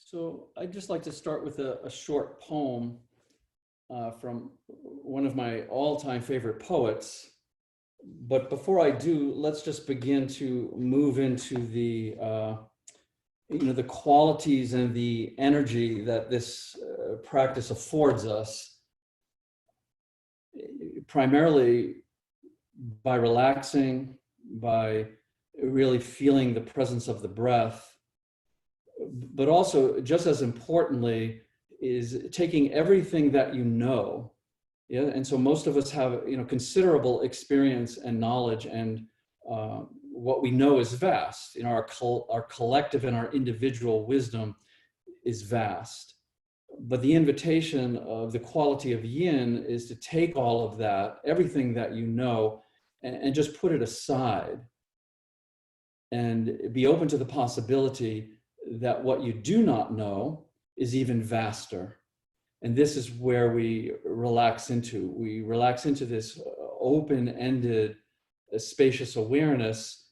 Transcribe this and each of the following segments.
So I'd just like to start with a short poem from one of my all-time favorite poets. But before I do, let's just begin to move into the qualities and the energy that this practice affords us, primarily by relaxing, by really feeling the presence of the breath. But also, just as importantly, is taking everything that you know. Yeah, and so most of us have considerable experience and knowledge, and what we know is vast. Our collective and our individual wisdom is vast. But the invitation of the quality of yin is to take all of that, everything that you know, and just put it aside and be open to the possibility that what you do not know is even vaster. And this is where we relax into. We relax into this open-ended, spacious awareness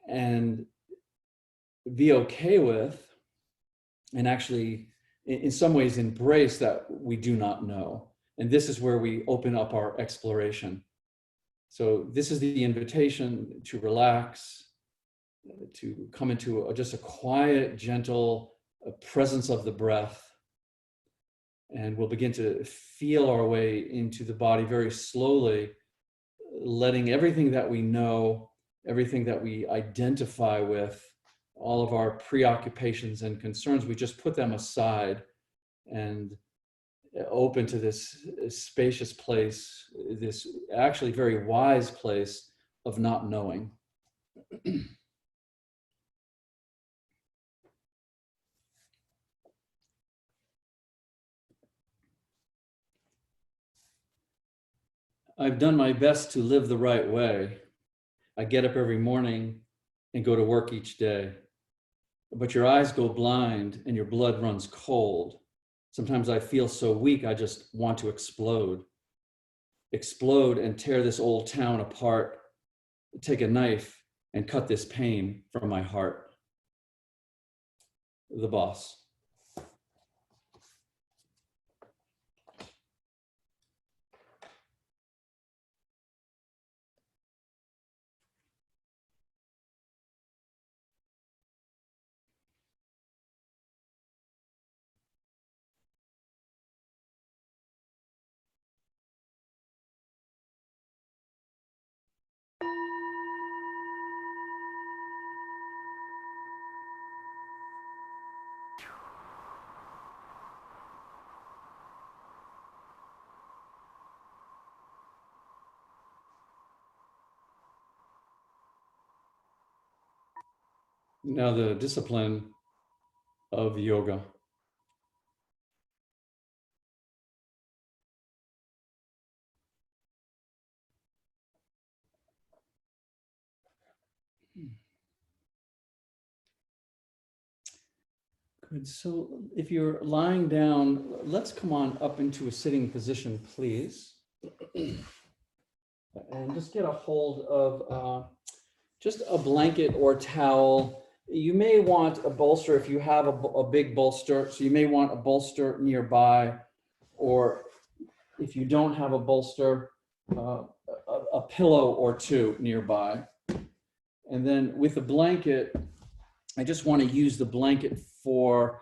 and be okay with, and actually, in some ways, embrace that we do not know. And this is where we open up our exploration. So this is the invitation to relax, to come into just a quiet, gentle presence of the breath. And we'll begin to feel our way into the body very slowly, letting everything that we know, everything that we identify with, all of our preoccupations and concerns, we just put them aside and open to this spacious place, this actually very wise place of not knowing. I've done my best to live the right way. I get up every morning and go to work each day. But your eyes go blind and your blood runs cold. Sometimes I feel so weak, I just want to explode. Explode and tear this old town apart. Take a knife and cut this pain from my heart. The boss. Now the discipline of yoga. Good. So if you're lying down, let's come on up into a sitting position, please. And just get a hold of just a blanket or towel. You may want a bolster if you have a big bolster. So you may want a bolster nearby, or if you don't have a bolster, a pillow or two nearby. And then with the blanket, I just want to use the blanket for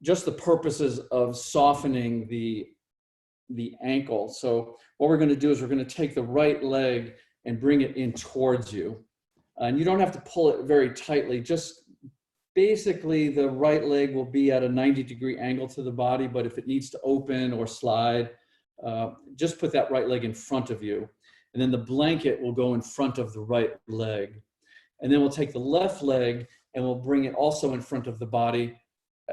just the purposes of softening the ankle. So what we're going to do is we're going to take the right leg and bring it in towards you. And you don't have to pull it very tightly. Just basically the right leg will be at a 90-degree angle to the body, but if it needs to open or slide, just put that right leg in front of you. And then the blanket will go in front of the right leg. And then we'll take the left leg and we'll bring it also in front of the body,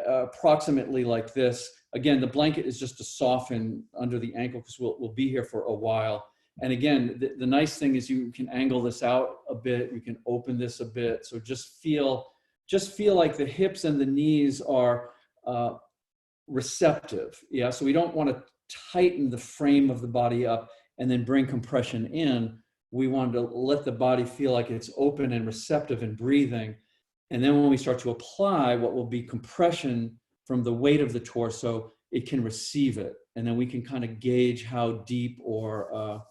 approximately like this. Again, the blanket is just to soften under the ankle because we'll be here for a while. And again, the nice thing is you can angle this out a bit, you can open this a bit. So just feel like the hips and the knees are receptive. Yeah, so we don't want to tighten the frame of the body up and then bring compression in. We want to let the body feel like it's open and receptive and breathing. And then when we start to apply what will be compression from the weight of the torso, it can receive it. And then we can kind of gauge how deep or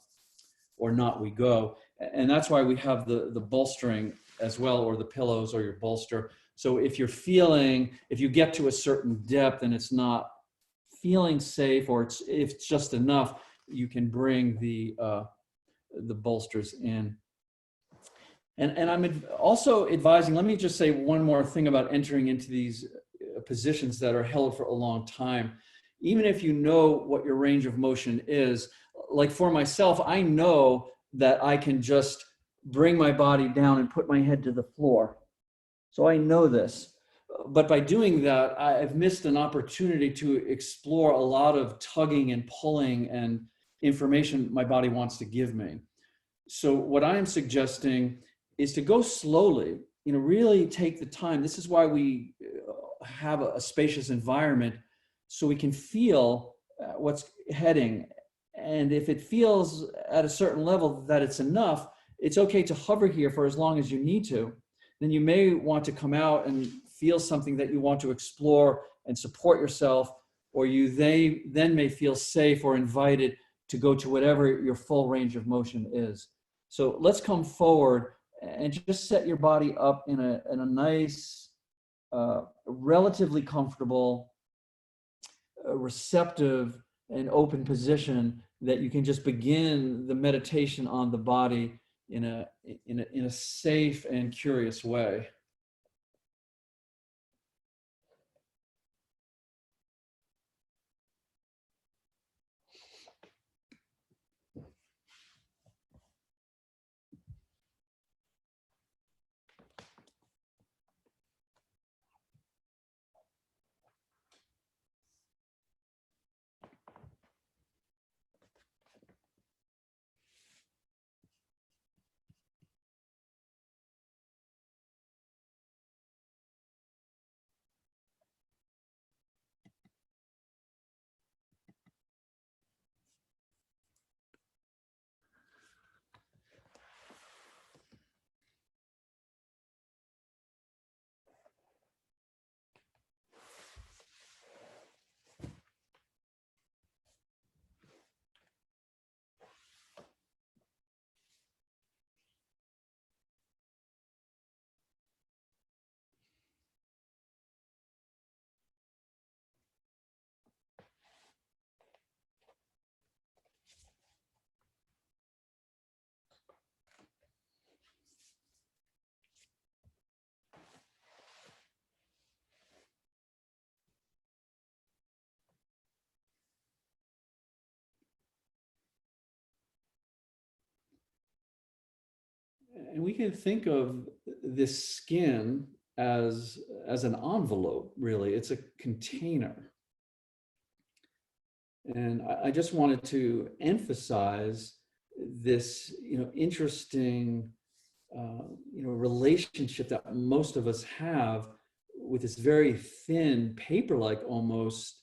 not we go. And that's why we have the bolstering as well, or the pillows or your bolster. So if you're feeling, if you get to a certain depth and it's not feeling safe, or if it's just enough, you can bring the bolsters in. And I'm also advising, let me just say one more thing about entering into these positions that are held for a long time. Even if you know what your range of motion is, like for myself, I know that I can just bring my body down and put my head to the floor. So I know this. But by doing that, I've missed an opportunity to explore a lot of tugging and pulling and information my body wants to give me. So what I'm suggesting is to go slowly, really take the time. This is why we have a spacious environment, so we can feel what's heading. And if it feels at a certain level that it's enough, it's okay to hover here for as long as you need to. Then you may want to come out and feel something that you want to explore and support yourself, or they then may feel safe or invited to go to whatever your full range of motion is. So let's come forward and just set your body up in a nice, relatively comfortable, receptive and open position that you can just begin the meditation on the body in a safe and curious way. And we can think of this skin as an envelope, really. It's a container. And I just wanted to emphasize this, interesting, relationship that most of us have with this very thin, paper-like almost,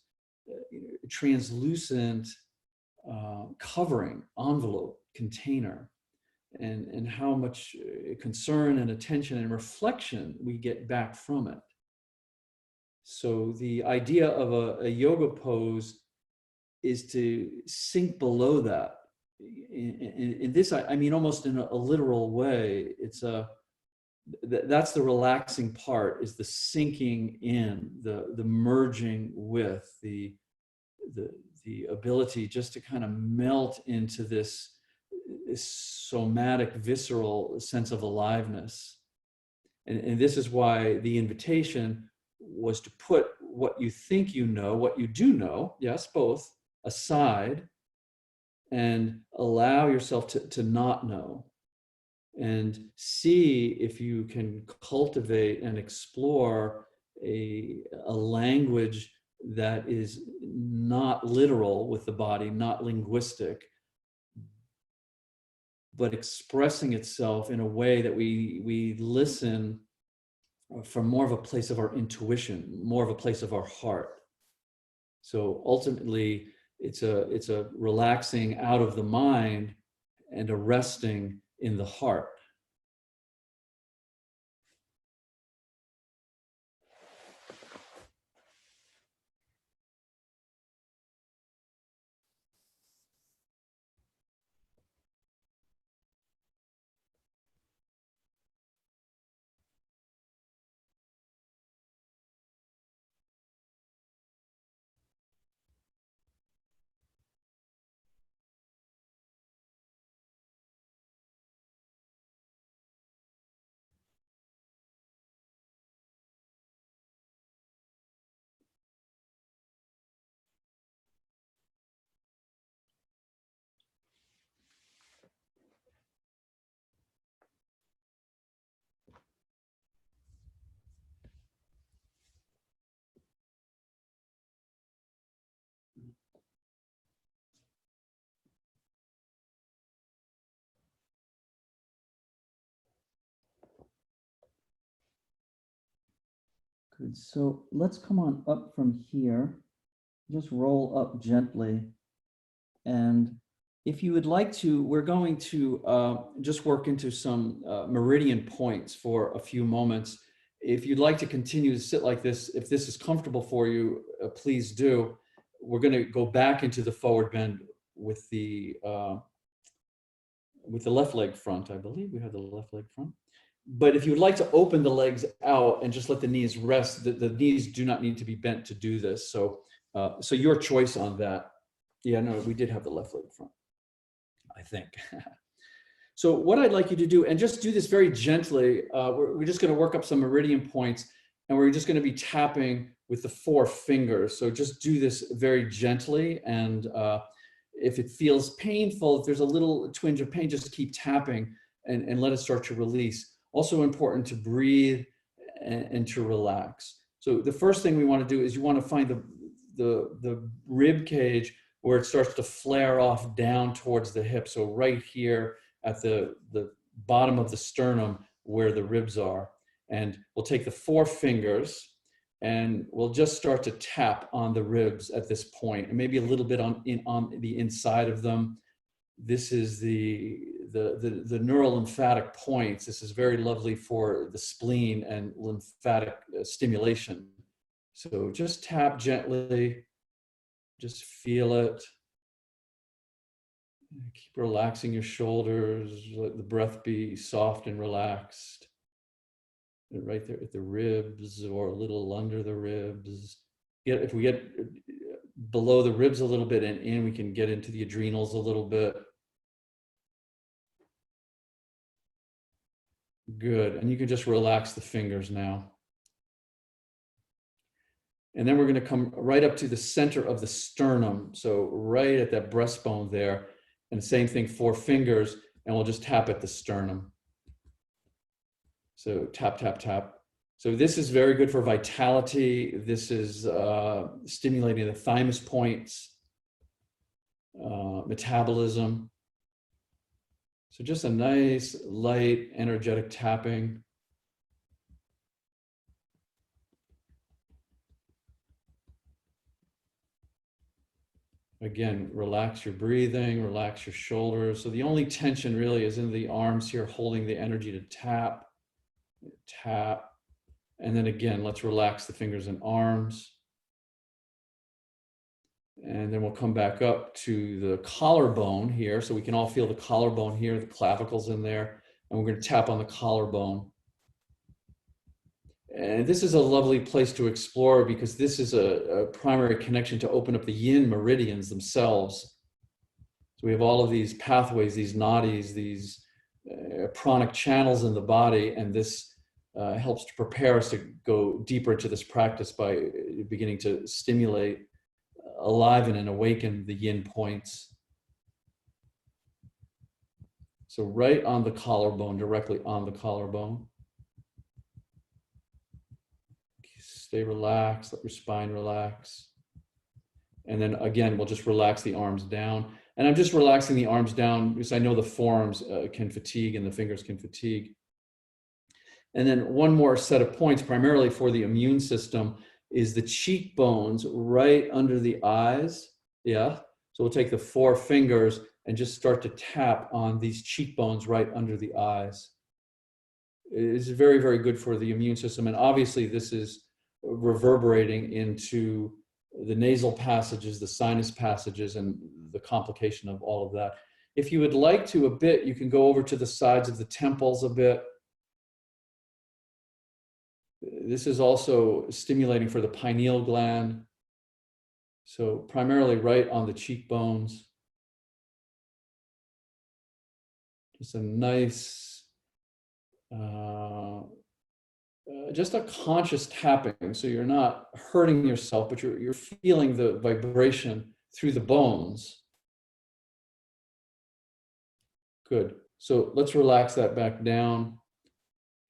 translucent covering, envelope, container, and how much concern and attention and reflection we get back from it. So the idea of a yoga pose is to sink below that. In this, I mean, almost in a literal way, that's the relaxing part, is the sinking in, the merging with, the ability just to kind of melt into this somatic, visceral sense of aliveness. And this is why the invitation was to put what you think you know, what you do know, yes, both, aside, and allow yourself to not know, and see if you can cultivate and explore a language that is not literal with the body, not linguistic, but expressing itself in a way that we listen from more of a place of our intuition, more of a place of our heart. So ultimately, it's a relaxing out of the mind and a resting in the heart. Good. So let's come on up from here. Just roll up gently. And if you would like to, we're going to just work into some meridian points for a few moments. If you'd like to continue to sit like this, if this is comfortable for you, please do. We're going to go back into the forward bend with the left leg front. I believe we have the left leg front. But if you would like to open the legs out and just let the knees rest, the knees do not need to be bent to do this. So, so your choice on that. Yeah, no, we did have the left leg front, I think. So what I'd like you to do, and just do this very gently, we're just going to work up some meridian points, and we're just going to be tapping with the 4 fingers. So just do this very gently, and if it feels painful, if there's a little twinge of pain, just keep tapping and let it start to release. Also important to breathe and to relax. So the first thing we want to do is you want to find the rib cage where it starts to flare off down towards the hip. So right here at the bottom of the sternum where the ribs are. And we'll take the 4 fingers and we'll just start to tap on the ribs at this point, and maybe a little bit on the inside of them. This is the neural lymphatic points. This is very lovely for the spleen and lymphatic stimulation. So just tap gently, just feel it. Keep relaxing your shoulders, let the breath be soft and relaxed. And right there at the ribs or a little under the ribs. If we get below the ribs a little bit and in, we can get into the adrenals a little bit. Good, and you can just relax the fingers now. And then we're going to come right up to the center of the sternum. So right at that breastbone there. And the same thing, 4 fingers, and we'll just tap at the sternum. So tap, tap, tap. So this is very good for vitality. This is stimulating the thymus points, metabolism. So just a nice, light, energetic tapping. Again, relax your breathing, relax your shoulders. So the only tension really is in the arms here, holding the energy to tap, tap. And then again, let's relax the fingers and arms. And then we'll come back up to the collarbone here. So we can all feel the collarbone here, the clavicles in there. And we're going to tap on the collarbone. And this is a lovely place to explore because this is a primary connection to open up the yin meridians themselves. So we have all of these pathways, these nadis, these pranic channels in the body, and this helps to prepare us to go deeper into this practice by beginning to stimulate, aliven and awaken the yin points. So right on the collarbone, directly on the collarbone. Stay relaxed, let your spine relax. And then again, we'll just relax the arms down. And I'm just relaxing the arms down because I know the forearms can fatigue and the fingers can fatigue. And then one more set of points, primarily for the immune system, is the cheekbones right under the eyes. Yeah. So we'll take the 4 fingers and just start to tap on these cheekbones right under the eyes. It's very, very good for the immune system. And obviously this is reverberating into the nasal passages, the sinus passages, and the complication of all of that. If you would like to a bit, you can go over to the sides of the temples a bit. This is also stimulating for the pineal gland. So primarily right on the cheekbones. Just a nice, just a conscious tapping. So you're not hurting yourself, but you're feeling the vibration through the bones. Good. So let's relax that back down.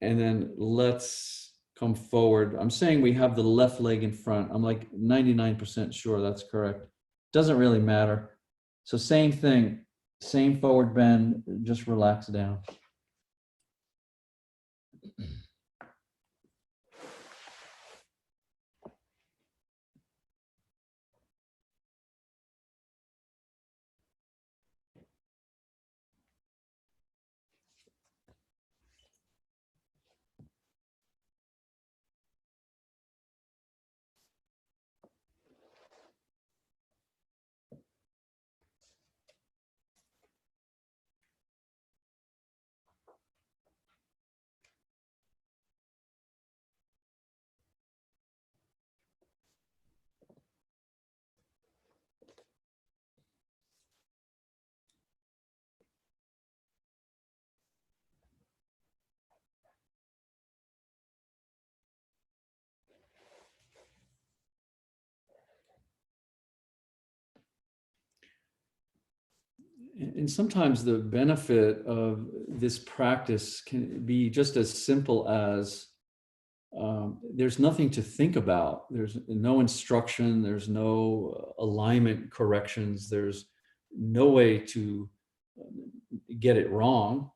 And then let's come forward. I'm saying we have the left leg in front. I'm like 99% sure that's correct. Doesn't really matter. So same thing, same forward bend, just relax down. And sometimes the benefit of this practice can be just as simple as there's nothing to think about. There's no instruction. There's no alignment corrections. There's no way to get it wrong.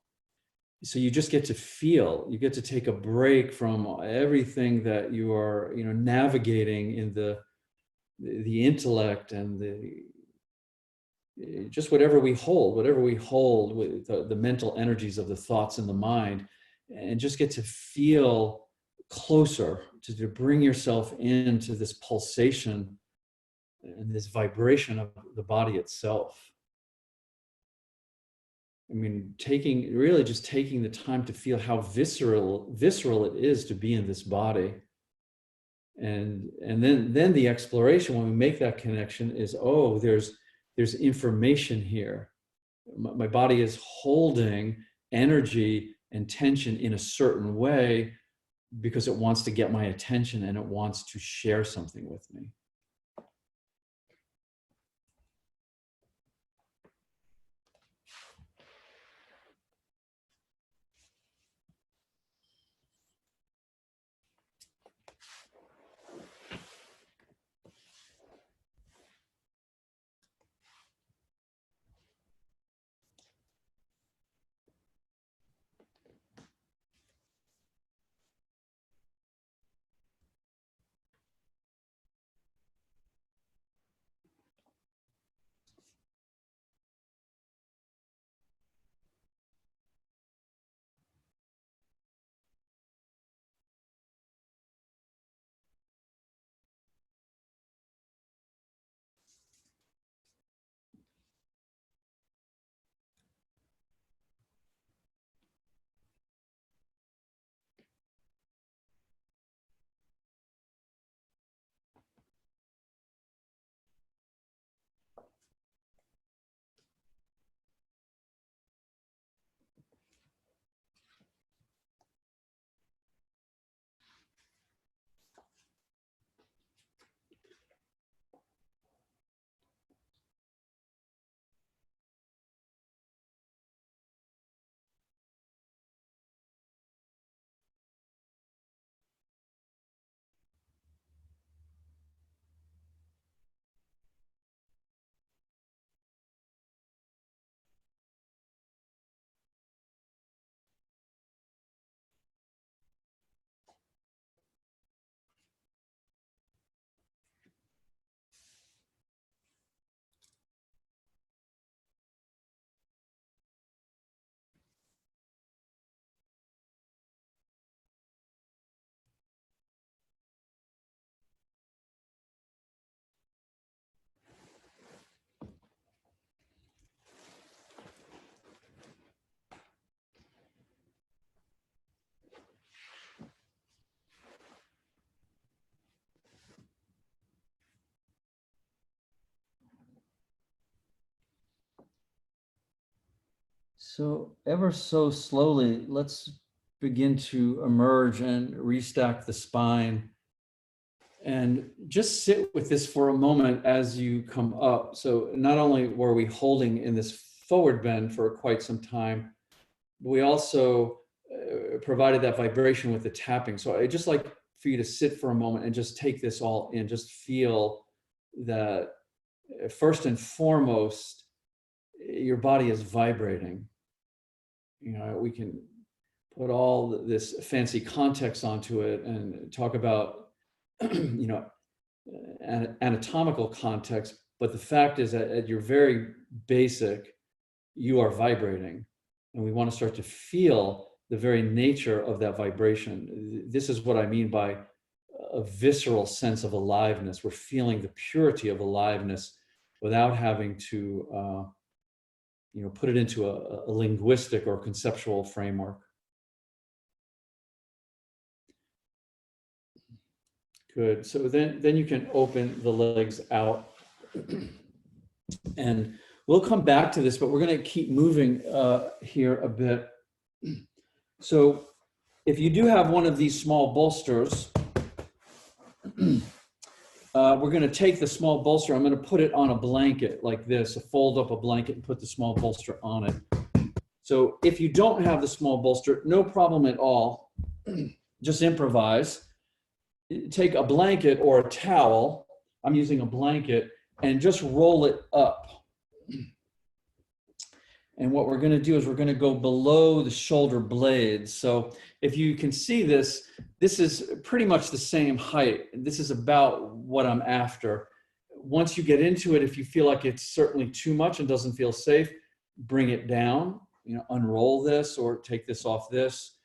So you just get to feel. You get to take a break from everything that you are, navigating in the intellect and just whatever we hold with the mental energies of the thoughts in the mind, and just get to feel closer, to bring yourself into this pulsation and this vibration of the body itself. I mean, just taking the time to feel how visceral it is to be in this body. And then the exploration, when we make that connection, is, oh, there's information here. My body is holding energy and tension in a certain way because it wants to get my attention and it wants to share something with me. So ever so slowly, let's begin to emerge and restack the spine. And just sit with this for a moment as you come up. So not only were we holding in this forward bend for quite some time, but we also provided that vibration with the tapping. So I just like for you to sit for a moment and just take this all in, just feel that first and foremost, your body is vibrating. We can put all this fancy context onto it and talk about anatomical context, but the fact is that at your very basic, you are vibrating, and we want to start to feel the very nature of that vibration. This is what I mean by a visceral sense of aliveness. We're feeling the purity of aliveness without having to put it into a linguistic or conceptual framework. Good. So then you can open the legs out, and we'll come back to this, but we're going to keep moving here a bit. So if you do have one of these small bolsters, we're going to take the small bolster. I'm going to put it on a blanket like this, fold up a blanket and put the small bolster on it. So if you don't have the small bolster, no problem at all. Just improvise. Take a blanket or a towel. I'm using a blanket and just roll it up. And what we're going to do is we're going to go below the shoulder blades. So if you can see this, this is pretty much the same height. This is about what I'm after. Once you get into it, if you feel like it's certainly too much and doesn't feel safe, bring it down, unroll this or take this off this.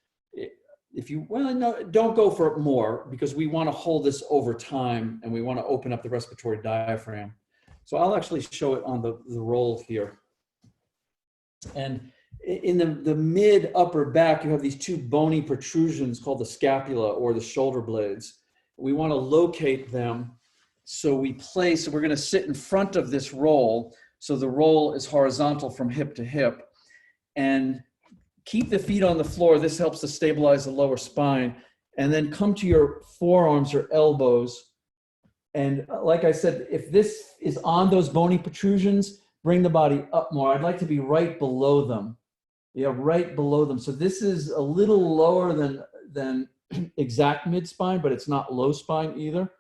If you, well, no, don't go for more because we want to hold this over time and we want to open up the respiratory diaphragm. So I'll actually show it on the roll here. And in the mid upper back, you have these two bony protrusions called the scapula or the shoulder blades. We want to locate them. So we're going to sit in front of this roll. So the roll is horizontal from hip to hip. And keep the feet on the floor. This helps to stabilize the lower spine. And then come to your forearms or elbows. And like I said, if this is on those bony protrusions, bring the body up more. I'd like to be right below them. Yeah, right below them. So this is a little lower than exact mid-spine, but it's not low spine either.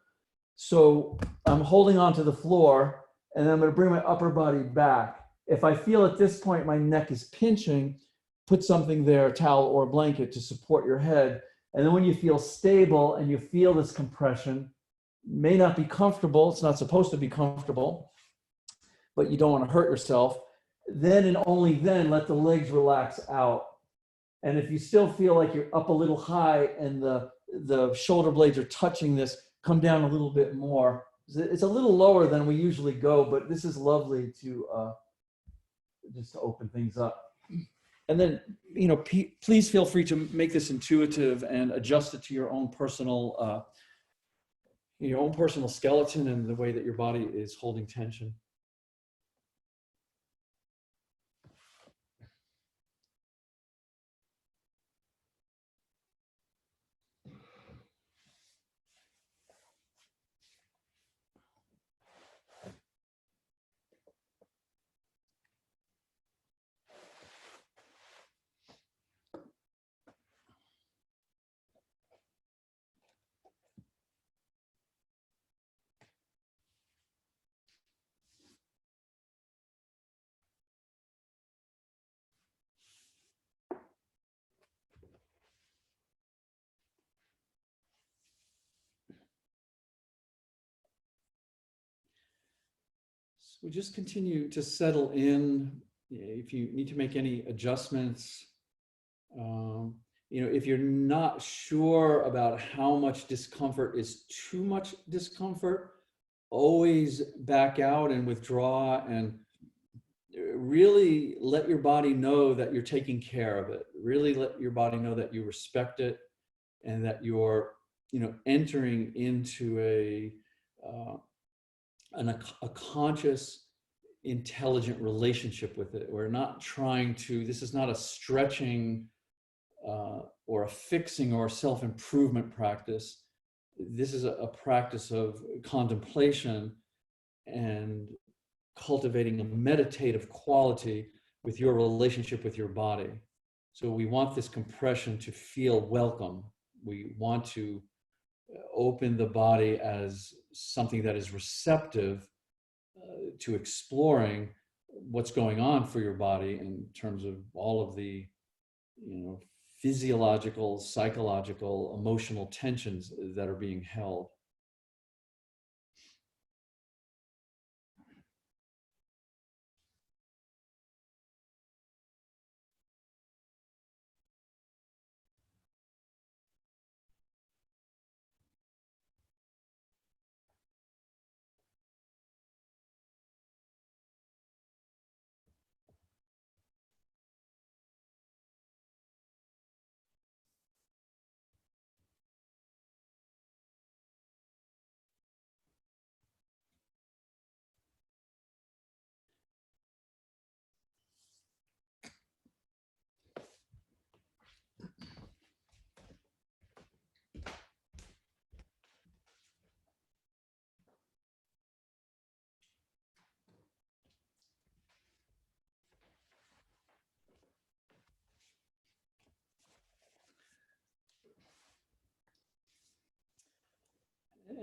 So I'm holding onto the floor, and then I'm going to bring my upper body back. If I feel at this point my neck is pinching, put something there, a towel or a blanket to support your head. And then when you feel stable and you feel this compression, may not be comfortable, it's not supposed to be comfortable, but you don't want to hurt yourself, then and only then let the legs relax out. And if you still feel like you're up a little high and the shoulder blades are touching this, come down a little bit more. It's a little lower than we usually go, but this is lovely to just to open things up. And then, please feel free to make this intuitive and adjust it to your own personal skeleton and the way that your body is holding tension. So we just continue to settle in. If you need to make any adjustments, if you're not sure about how much discomfort is too much discomfort, always back out and withdraw and really let your body know that you're taking care of it. Really let your body know that you respect it and that you're, entering into a conscious, intelligent relationship with it. We're not trying to, this is not a stretching or a fixing or self-improvement practice. This is a practice of contemplation and cultivating a meditative quality with your relationship with your body. So we want this compression to feel welcome. We want to open the body as something that is receptive to exploring what's going on for your body in terms of all of the, physiological, psychological, emotional tensions that are being held.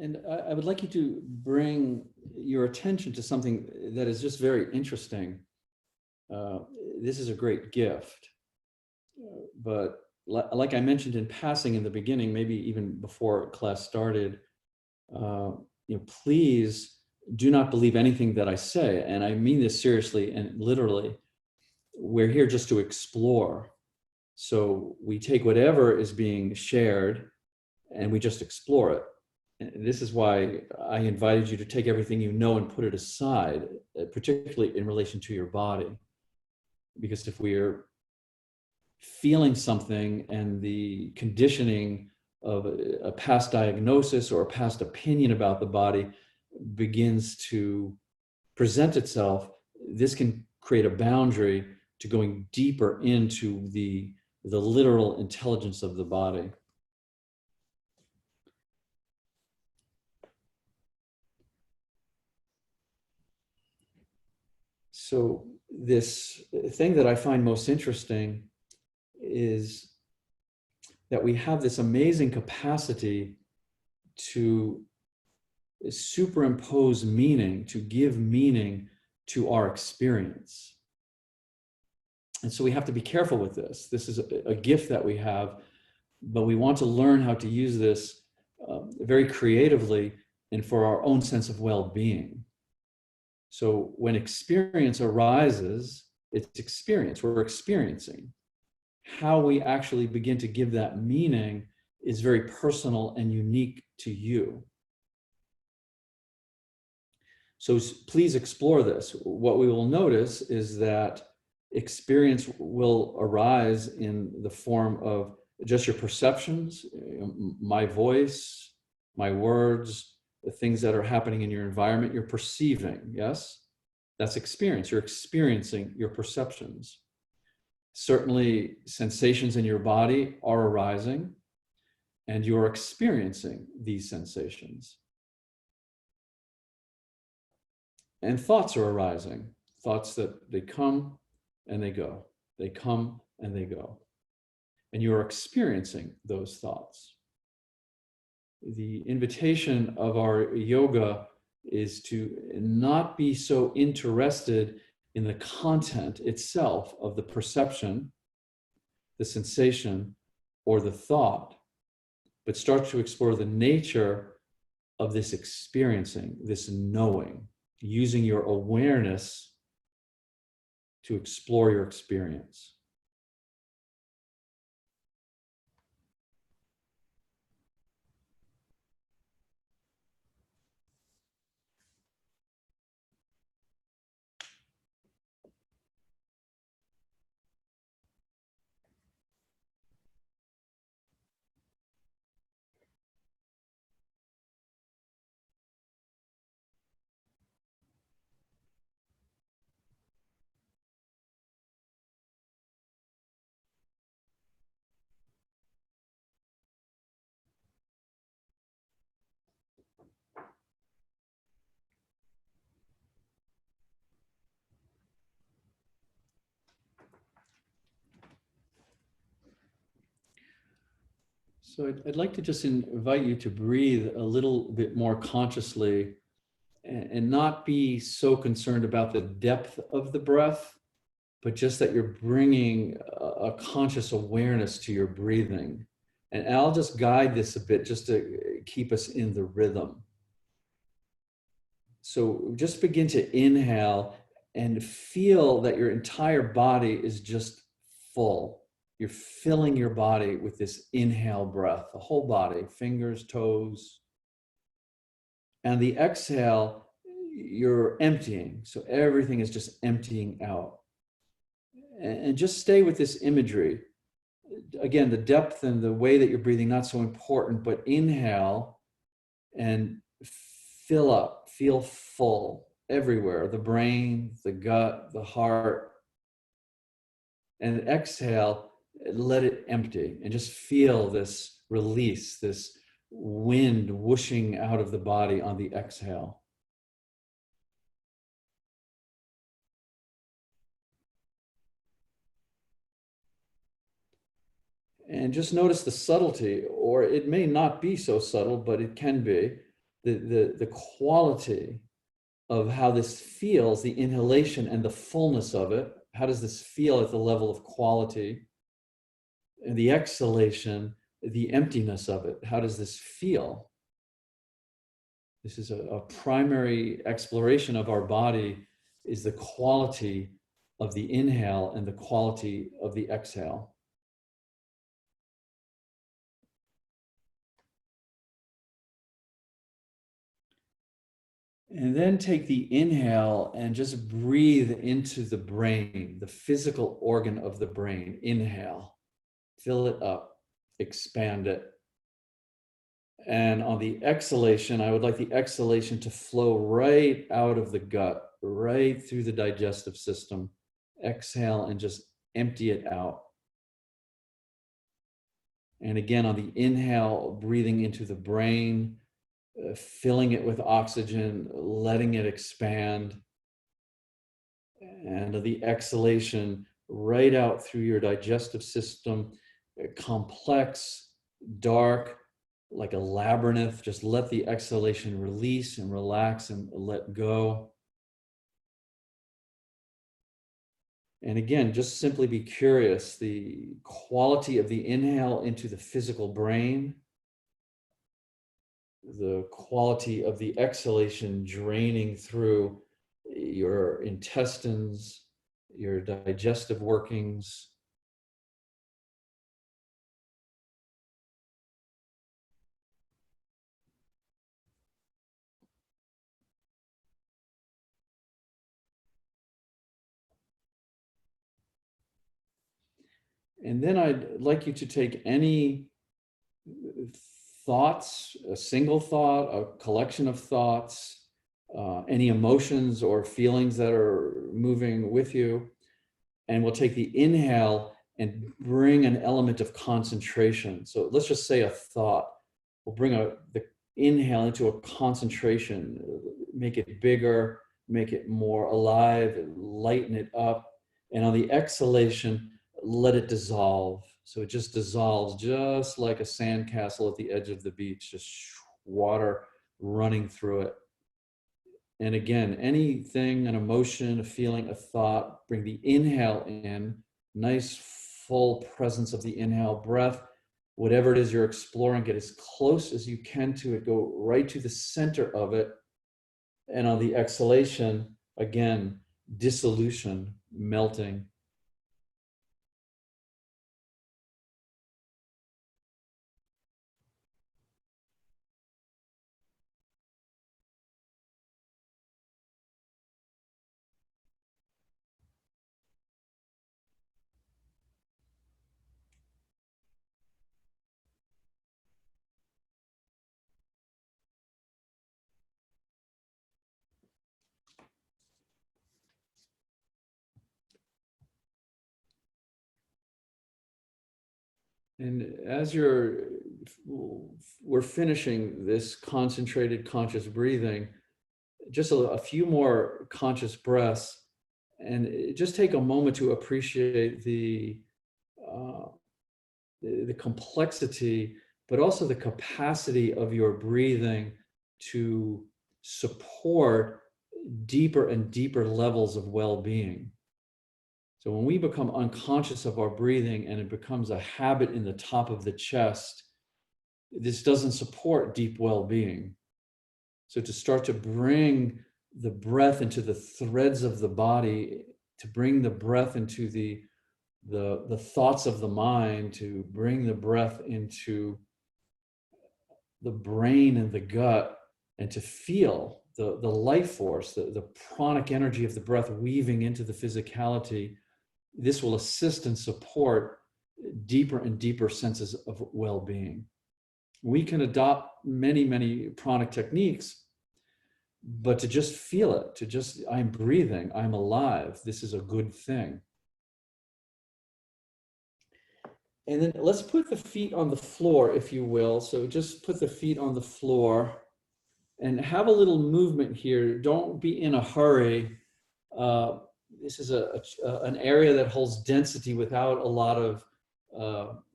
And I would like you to bring your attention to something that is just very interesting. Uh, this is a great gift, but like I mentioned in passing in the beginning, maybe even before class started, please do not believe anything that I say. And I mean this seriously and literally. We're here just to explore. So we take whatever is being shared and we just explore it. And this is why I invited you to take everything you know and put it aside, particularly in relation to your body. Because if we are feeling something and the conditioning of a past diagnosis or a past opinion about the body begins to present itself, this can create a boundary to going deeper into the literal intelligence of the body. So this thing that I find most interesting is that we have this amazing capacity to superimpose meaning, to give meaning to our experience. And so we have to be careful with this. This is a gift that we have, but we want to learn how to use this very creatively and for our own sense of well-being. So when experience arises, it's experience, we're experiencing. How we actually begin to give that meaning is very personal and unique to you. So please explore this. What we will notice is that experience will arise in the form of just your perceptions, my voice, my words, the things that are happening in your environment, you're perceiving, yes? That's experience. You're experiencing your perceptions. Certainly, sensations in your body are arising, and you're experiencing these sensations. And thoughts are arising, thoughts that they come and they go. They come and they go. And you're experiencing those thoughts. The invitation of our yoga is to not be so interested in the content itself of the perception, the sensation, or the thought, but start to explore the nature of this experiencing, this knowing, using your awareness to explore your experience. So I'd like to just invite you to breathe a little bit more consciously and not be so concerned about the depth of the breath, but just that you're bringing a conscious awareness to your breathing. And I'll just guide this a bit just to keep us in the rhythm. So just begin to inhale and feel that your entire body is just full. You're filling your body with this inhale breath, the whole body, fingers, toes. And the exhale, you're emptying. So everything is just emptying out. And just stay with this imagery. Again, the depth and the way that you're breathing, not so important, but inhale and fill up, feel full everywhere, the brain, the gut, the heart. And exhale, let it empty and just feel this release, this wind whooshing out of the body on the exhale. And just notice the subtlety, or it may not be so subtle, but it can be, the quality of how this feels, the inhalation and the fullness of it. How does this feel at the level of quality? And the exhalation, the emptiness of it. How does this feel? This is a primary exploration of our body, is the quality of the inhale and the quality of the exhale. And then take the inhale and just breathe into the brain, the physical organ of the brain. Inhale, fill it up, expand it. And on the exhalation, I would like the exhalation to flow right out of the gut, right through the digestive system. Exhale and just empty it out. And again, on the inhale, breathing into the brain, filling it with oxygen, letting it expand. And the exhalation right out through your digestive system, complex, dark, like a labyrinth. Just let the exhalation release and relax and let go. And again, just simply be curious, the quality of the inhale into the physical brain, the quality of the exhalation draining through your intestines, your digestive workings. And then I'd like you to take any thoughts, a single thought, a collection of thoughts, any emotions or feelings that are moving with you. And we'll take the inhale and bring an element of concentration. So let's just say a thought. We'll bring the inhale into a concentration, make it bigger, make it more alive, lighten it up. And on the exhalation, let it dissolve. So it just dissolves, just like a sandcastle at the edge of the beach, just water running through it. And again, anything, an emotion, a feeling, a thought, bring the inhale in, nice full presence of the inhale breath. Whatever it is you're exploring, get as close as you can to it, go right to the center of it. And on the exhalation, again, dissolution, melting. And as we're finishing this concentrated conscious breathing, just a few more conscious breaths, and just take a moment to appreciate uh, the complexity, but also the capacity of your breathing to support deeper and deeper levels of well-being. So when we become unconscious of our breathing and it becomes a habit in the top of the chest, this doesn't support deep well-being. So to start to bring the breath into the threads of the body, to bring the breath into the thoughts of the mind, to bring the breath into the brain and the gut, and to feel the life force, the pranic energy of the breath weaving into the physicality. This will assist and support deeper and deeper senses of well-being. We can adopt many, many pranic techniques, but to just feel it, to just, I'm breathing, I'm alive, this is a good thing. And then let's put the feet on the floor, if you will. So just put the feet on the floor and have a little movement here. Don't be in a hurry. This is an area that holds density without a lot of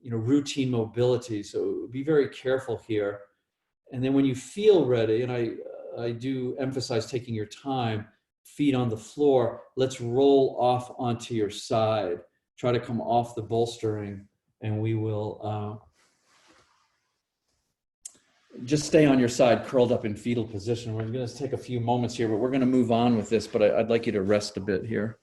routine mobility. So be very careful here. And then when you feel ready, and I do emphasize taking your time, feet on the floor, let's roll off onto your side. Try to come off the bolstering, and we will just stay on your side, curled up in fetal position. We're going to take a few moments here, but we're going to move on with this, but I'd like you to rest a bit here.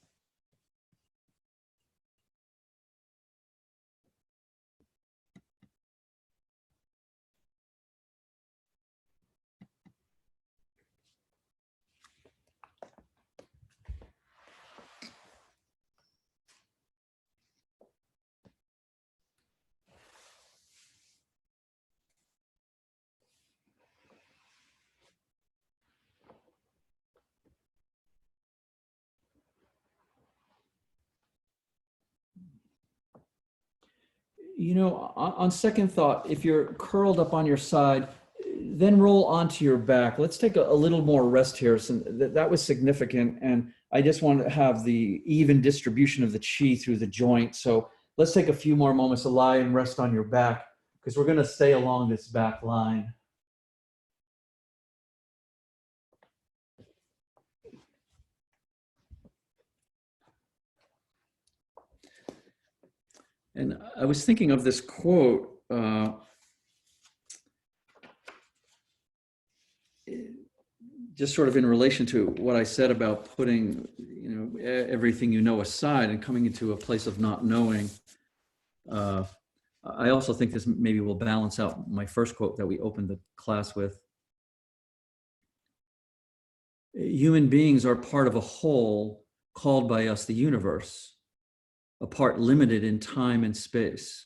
You know, on second thought, if you're curled up on your side, then roll onto your back. Let's take a little more rest here. So that was significant. And I just want to have the even distribution of the chi through the joint. So let's take a few more moments to lie and rest on your back, because we're going to stay along this back line. And I was thinking of this quote, just sort of in relation to what I said about putting, you know, everything you know aside and coming into a place of not knowing. I also think this maybe will balance out my first quote that we opened the class with. Human beings are part of a whole called by us the universe, a part limited in time and space.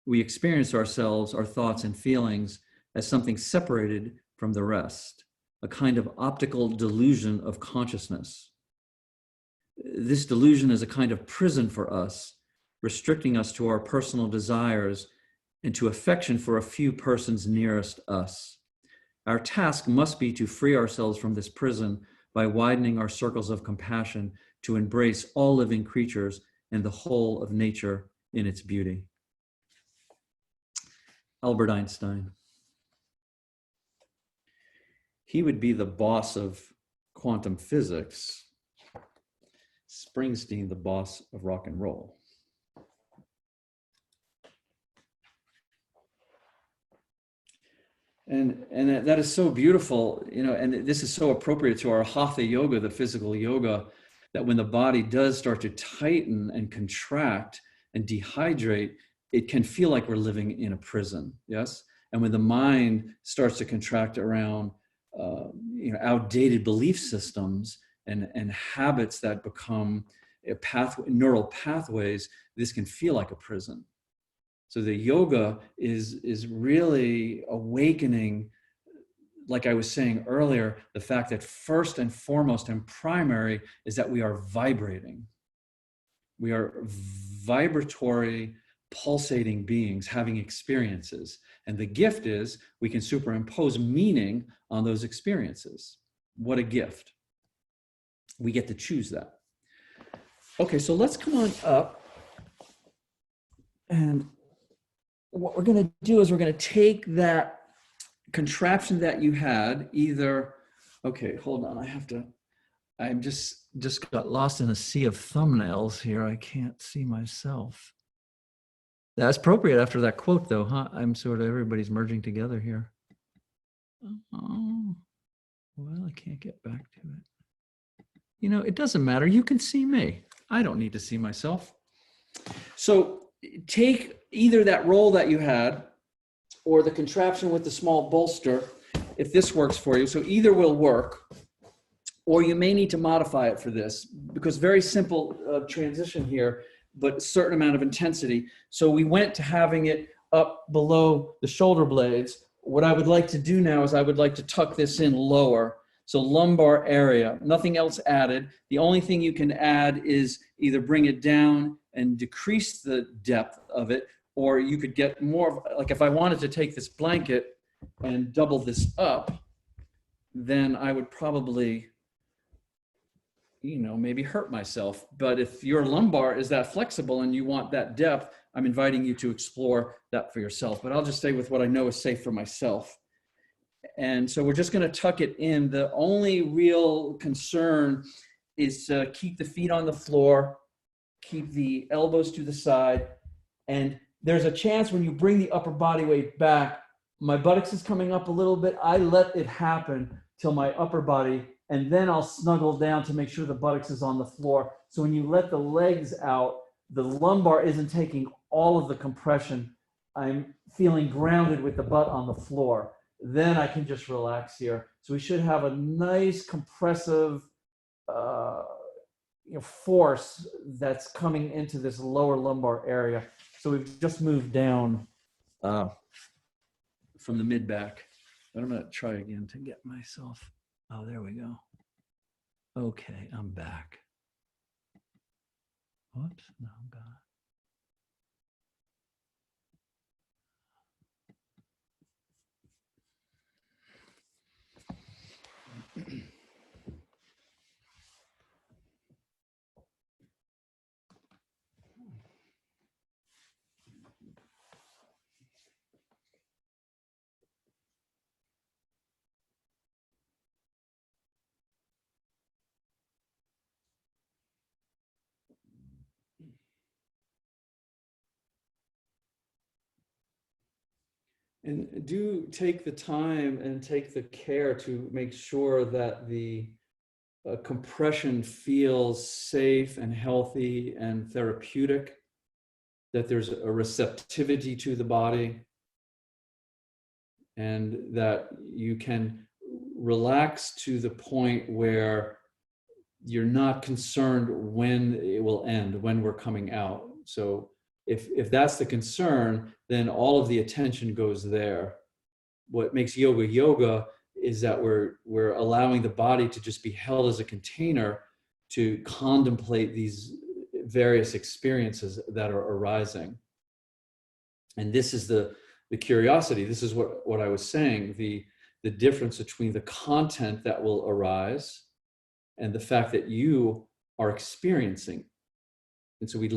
We experience ourselves, our thoughts and feelings as something separated from the rest, a kind of optical delusion of consciousness. This delusion is a kind of prison for us, restricting us to our personal desires and to affection for a few persons nearest us. Our task must be to free ourselves from this prison by widening our circles of compassion to embrace all living creatures and the whole of nature in its beauty. Albert Einstein. He would be the boss of quantum physics. Springsteen, the boss of rock and roll. And that is so beautiful, you know, and this is so appropriate to our hatha yoga, the physical yoga, that when the body does start to tighten and contract and dehydrate, it can feel like we're living in a prison, yes? And when the mind starts to contract around you know, outdated belief systems and habits that become neural pathways, this can feel like a prison. So the yoga is really awakening, like I was saying earlier, the fact that first and foremost and primary is that we are vibrating. We are vibratory, pulsating beings having experiences. And the gift is we can superimpose meaning on those experiences. What a gift. We get to choose that. Okay, so let's come on up. And what we're going to do is we're going to take that contraption that you had, either, okay, hold on, I'm just got lost in a sea of thumbnails here. I can't see myself. That's appropriate after that quote though, huh? I'm sort of, everybody's merging together here. Oh, well, I can't get back to it. You know, it doesn't matter. You can see me. I don't need to see myself. So take either that roll that you had or the contraption with the small bolster, if this works for you. So either will work, or you may need to modify it for this, because very simple transition here, but a certain amount of intensity. So we went to having it up below the shoulder blades. What I would like to do now is I would like to tuck this in lower. So lumbar area, nothing else added. The only thing you can add is either bring it down and decrease the depth of it, or you could get more, like if I wanted to take this blanket and double this up, then I would probably, you know, maybe hurt myself. But if your lumbar is that flexible and you want that depth, I'm inviting you to explore that for yourself. But I'll just stay with what I know is safe for myself. And so we're just going to tuck it in. The only real concern is to keep the feet on the floor, keep the elbows to the side. And there's a chance when you bring the upper body weight back, my buttocks is coming up a little bit. I let it happen till my upper body, and then I'll snuggle down to make sure the buttocks is on the floor. So when you let the legs out, the lumbar isn't taking all of the compression. I'm feeling grounded with the butt on the floor. Then I can just relax here. So we should have a nice compressive force that's coming into this lower lumbar area. So we've just moved down from the mid back. But I'm going to try again to get myself. Oh, there we go. Okay, I'm back. Whoops, no, I'm gone. And do take the time and take the care to make sure that the compression feels safe and healthy and therapeutic, that there's a receptivity to the body, and that you can relax to the point where you're not concerned when it will end, when we're coming out. So if that's the concern, then all of the attention goes there. What makes yoga yoga is that we're allowing the body to just be held as a container to contemplate these various experiences that are arising. And this is the curiosity. This is what I was saying, the difference between the content that will arise and the fact that you are experiencing. And so we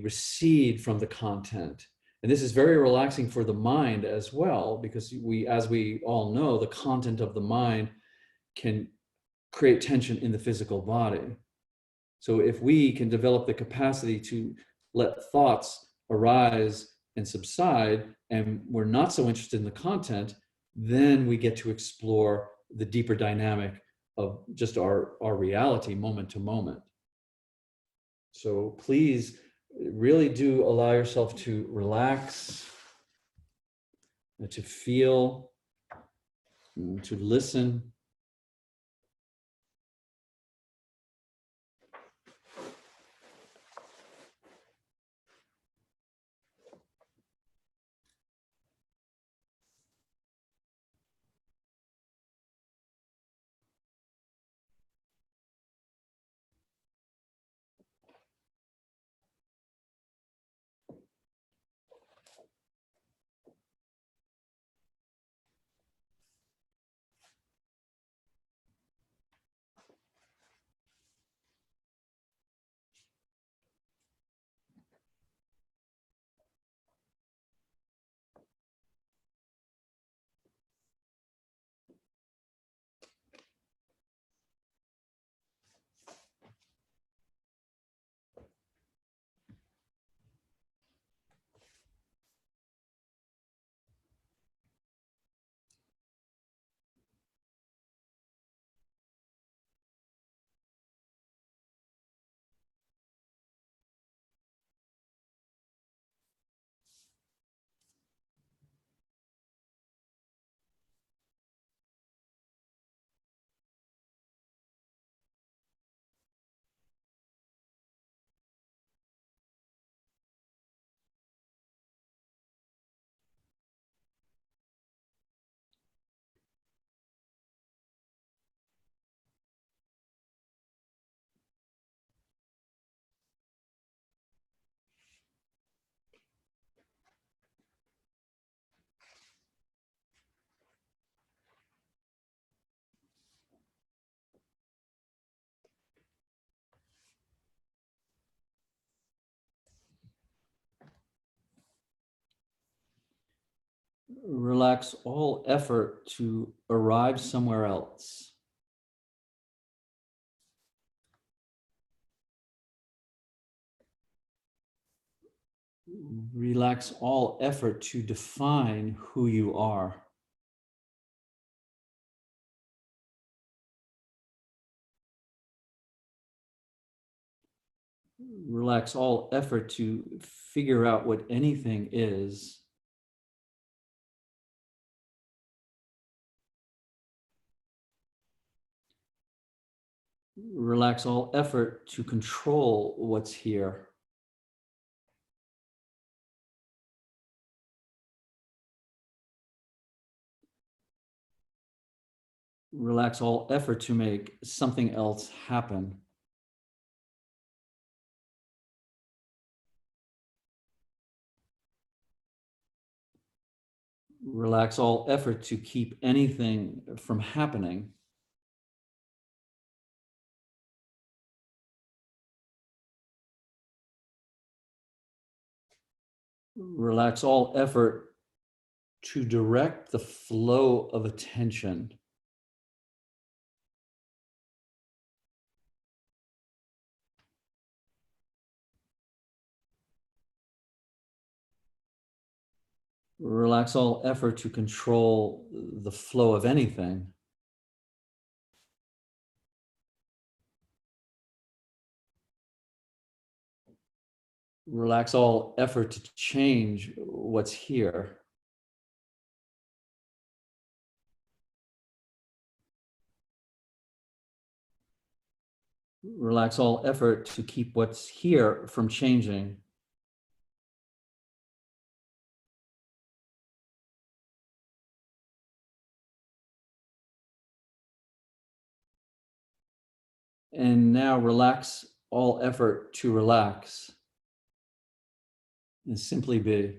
recede from the content. And this is very relaxing for the mind as well, because as we all know, the content of the mind can create tension in the physical body. So if we can develop the capacity to let thoughts arise and subside, and we're not so interested in the content, then we get to explore the deeper dynamic of just our reality moment to moment. So please really do allow yourself to relax, to feel, to listen. Relax all effort to arrive somewhere else. Relax all effort to define who you are. Relax all effort to figure out what anything is. Relax all effort to control what's here. Relax all effort to make something else happen. Relax all effort to keep anything from happening. Relax all effort to direct the flow of attention. Relax all effort to control the flow of anything. Relax all effort to change what's here. Relax all effort to keep what's here from changing. And now relax all effort to relax and simply be.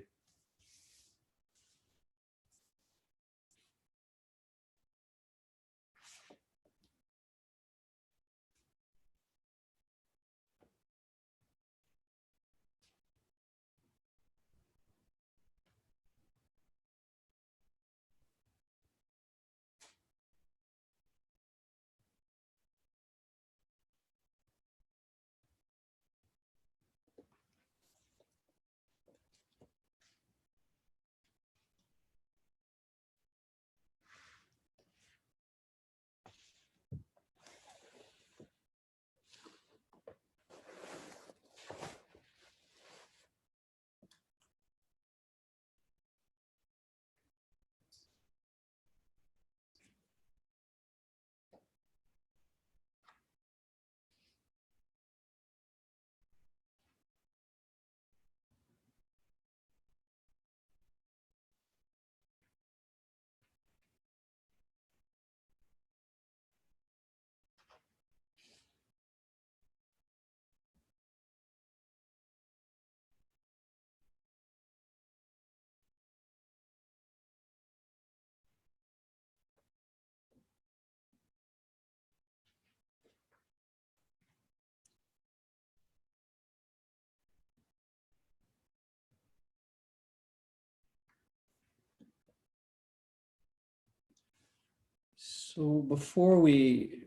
So before we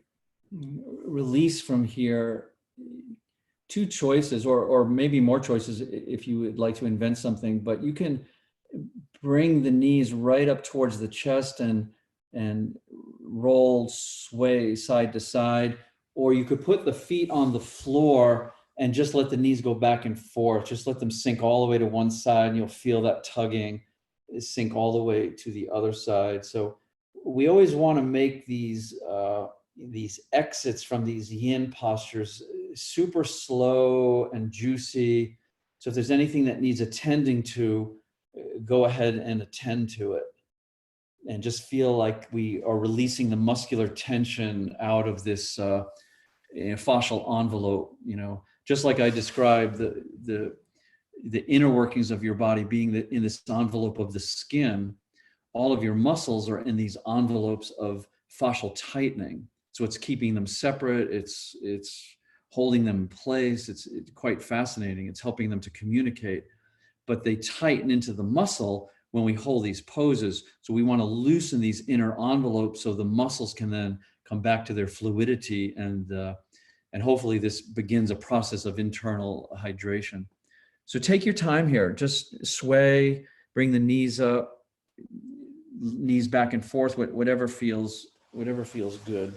release from here, two choices, or maybe more choices if you would like to invent something, but you can bring the knees right up towards the chest and roll, sway side to side, or you could put the feet on the floor and just let the knees go back and forth. Just let them sink all the way to one side, and you'll feel that tugging sink all the way to the other side. So we always want to make these exits from these yin postures super slow and juicy. So if there's anything that needs attending to, go ahead and attend to it. And just feel like we are releasing the muscular tension out of this fascial envelope, just like I described the inner workings of your body being in this envelope of the skin. All of your muscles are in these envelopes of fascial tightening. So it's keeping them separate. It's holding them in place. It's quite fascinating. It's helping them to communicate, but they tighten into the muscle when we hold these poses. So we want to loosen these inner envelopes so the muscles can then come back to their fluidity, and hopefully this begins a process of internal hydration. So take your time here, just sway, bring the knees up, knees back and forth, whatever feels good.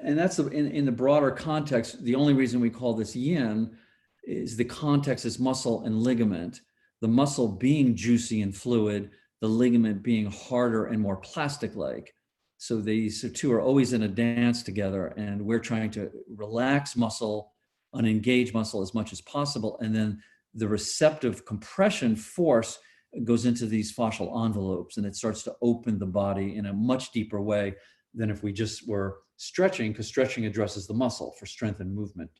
And that's in the broader context. The only reason we call this yin is the context is muscle and ligament. The muscle being juicy and fluid, the ligament being harder and more plastic-like. So these two are always in a dance together, and we're trying to relax muscle, unengage muscle as much as possible, and then the receptive compression force goes into these fascial envelopes, and it starts to open the body in a much deeper way than if we just were stretching, because stretching addresses the muscle for strength and movement.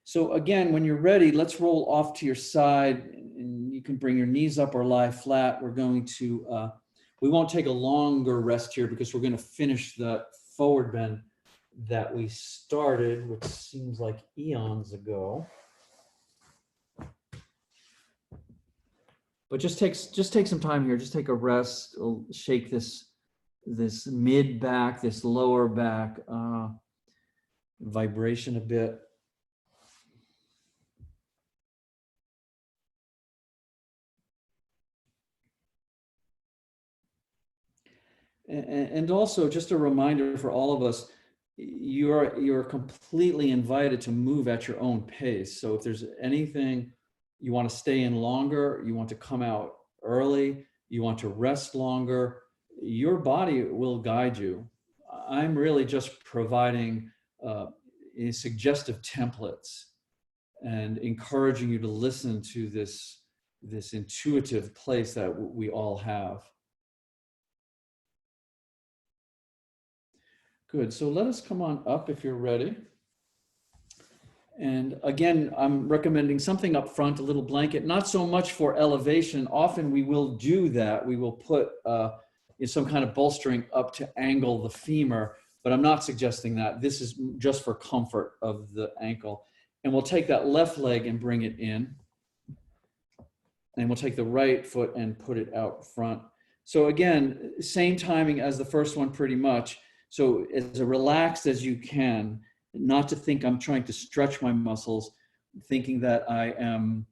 So again, when you're ready, let's roll off to your side, and you can bring your knees up or lie flat. We're going to, we won't take a longer rest here because we're going to finish the forward bend that we started, which seems like eons ago. But just take some time here. Just take a rest. Shake this mid back, this lower back vibration a bit. And also just a reminder for all of us, you're completely invited to move at your own pace. So if there's anything you want to stay in longer, you want to come out early, you want to rest longer, your body will guide you. I'm really just providing suggestive templates and encouraging you to listen to this intuitive place that we all have. Good. So let us come on up if you're ready. And again, I'm recommending something up front, a little blanket, not so much for elevation. Often we will do that. We will put some kind of bolstering up to angle the femur, but I'm not suggesting that. This is just for comfort of the ankle. And we'll take that left leg and bring it in. And we'll take the right foot and put it out front. So again, same timing as the first one pretty much. So as relaxed as you can, not to think I'm trying to stretch my muscles, thinking that I am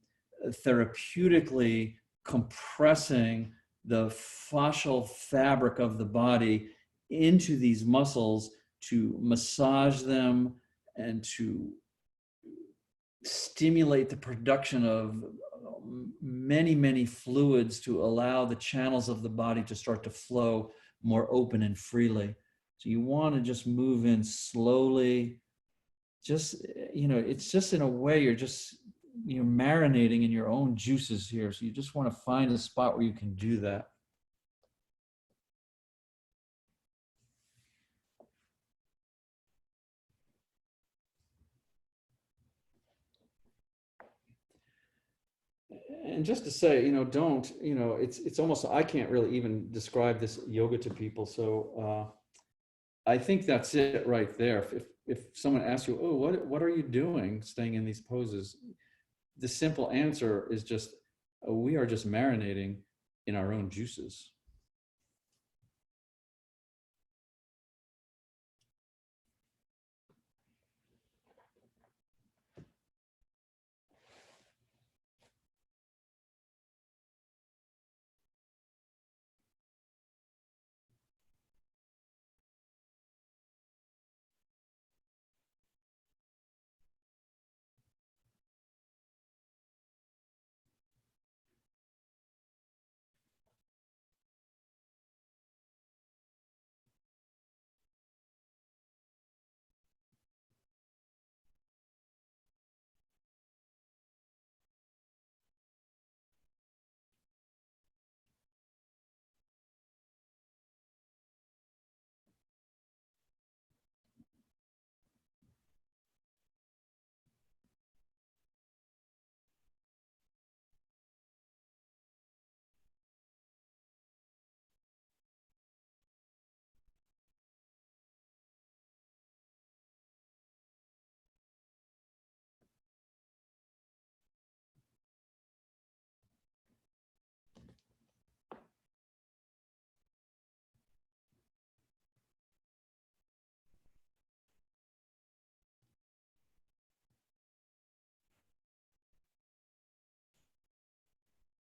therapeutically compressing the fascial fabric of the body into these muscles to massage them and to stimulate the production of many, many fluids to allow the channels of the body to start to flow more open and freely. So you want to just move in slowly. Just, it's just in a way you're marinating in your own juices here. So you just want to find a spot where you can do that. And just to say, it's almost, I can't really even describe this yoga to people. So I think that's it right there. If someone asks you, oh, what are you doing staying in these poses? The simple answer is just, we are just marinating in our own juices.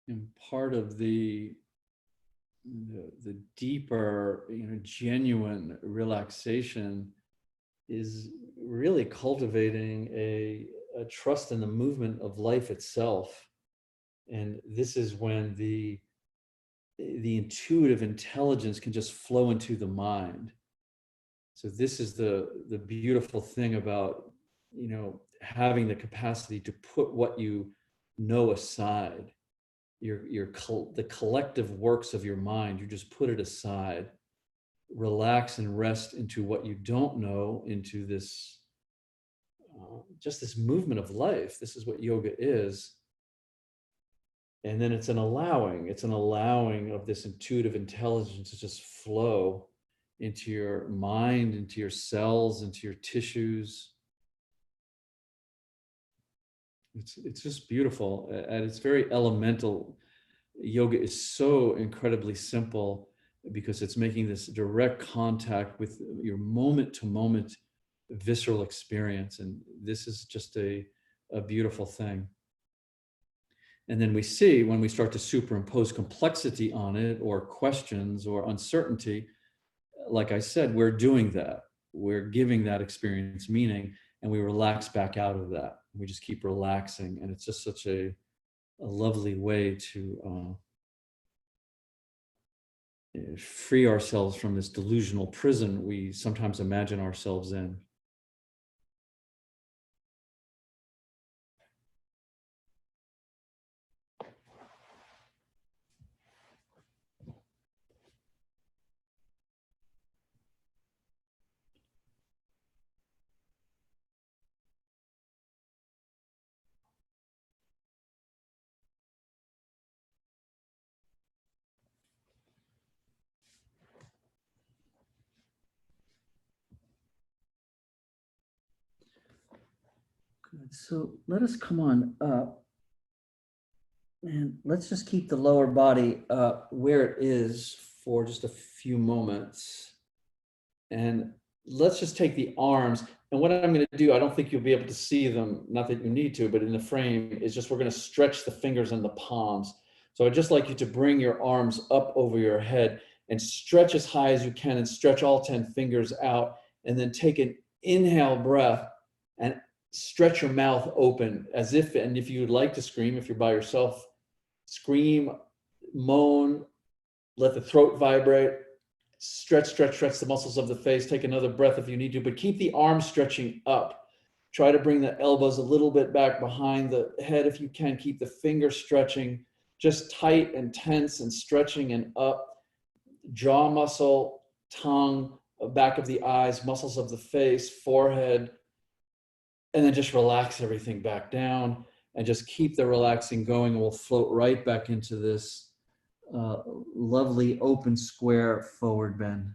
And part of the deeper, genuine relaxation is really cultivating a trust in the movement of life itself. And this is when the intuitive intelligence can just flow into the mind. So this is the beautiful thing about, having the capacity to put what you know aside, the collective works of your mind. You just put it aside, relax and rest into what you don't know, into this just this movement of life. This is what yoga is. And then it's an allowing of this intuitive intelligence to just flow into your mind, into your cells, into your tissues. It's just beautiful, and it's very elemental. Yoga is so incredibly simple because it's making this direct contact with your moment to moment visceral experience. And this is just a beautiful thing. And then we see, when we start to superimpose complexity on it, or questions or uncertainty, like I said, we're doing that. We're giving that experience meaning, and we relax back out of that. We just keep relaxing. And it's just such a lovely way to free ourselves from this delusional prison we sometimes imagine ourselves in. Good. So let us come on up, and let's just keep the lower body where it is for just a few moments. And let's just take the arms. And what I'm going to do, I don't think you'll be able to see them, not that you need to, but in the frame, is just we're going to stretch the fingers and the palms. So I'd just like you to bring your arms up over your head and stretch as high as you can, and stretch all 10 fingers out, and then take an inhale breath and stretch your mouth open as if, and if you'd like to scream, if you're by yourself, scream, moan, let the throat vibrate. Stretch, stretch, stretch the muscles of the face. Take another breath if you need to, but keep the arms stretching up. Try to bring the elbows a little bit back behind the head if you can. Keep the fingers stretching, just tight and tense and stretching and up. Jaw muscle, tongue, back of the eyes, muscles of the face, forehead, and then just relax everything back down, and just keep the relaxing going, and we'll float right back into this lovely open square forward bend.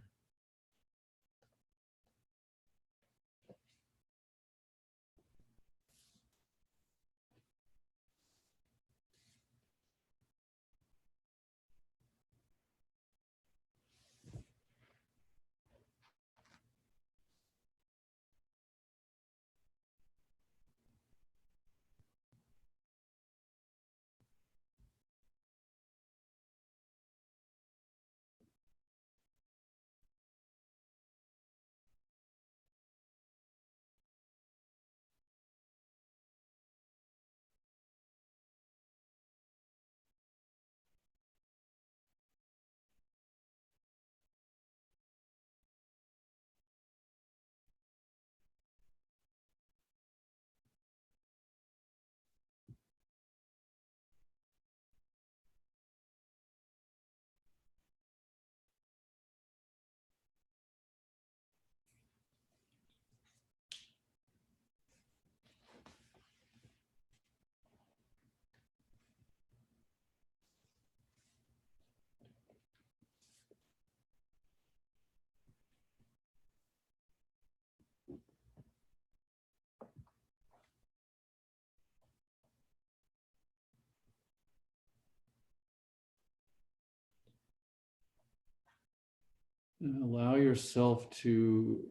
And allow yourself to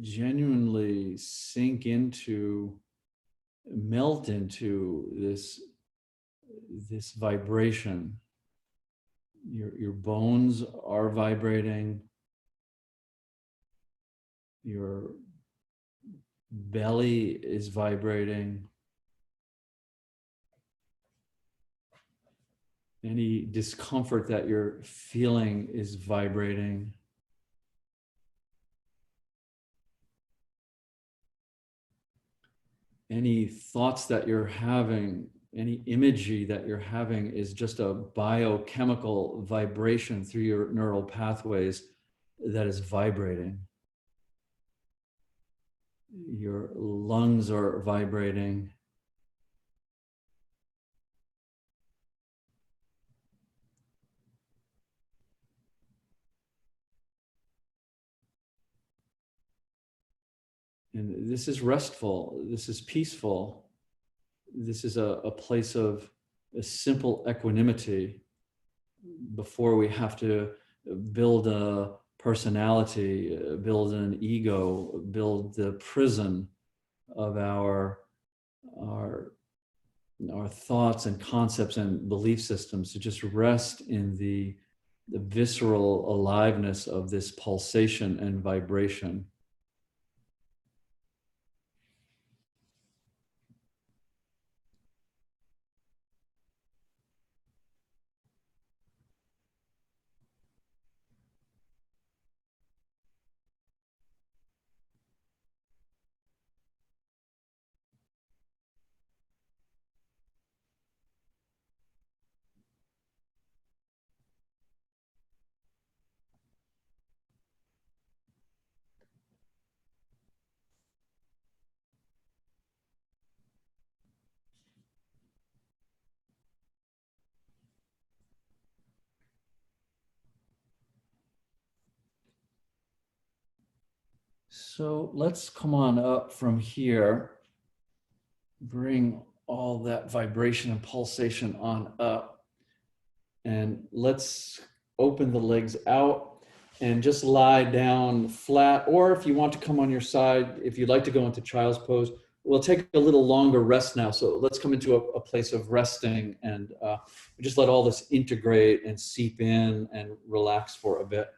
genuinely sink into, melt into this this vibration. Your bones are vibrating. Your belly is vibrating. Any discomfort that you're feeling is vibrating. Any thoughts that you're having, any imagery that you're having is just a biochemical vibration through your neural pathways that is vibrating. Your lungs are vibrating. And this is restful. This is peaceful. This is a place of a simple equanimity before we have to build a personality, build an ego, build the prison of our thoughts and concepts and belief systems, to just rest in the visceral aliveness of this pulsation and vibration. So let's come on up from here. Bring all that vibration and pulsation on up. And let's open the legs out and just lie down flat. Or if you want to come on your side, if you'd like to go into child's pose, we'll take a little longer rest now. So let's come into a place of resting and just let all this integrate and seep in and relax for a bit.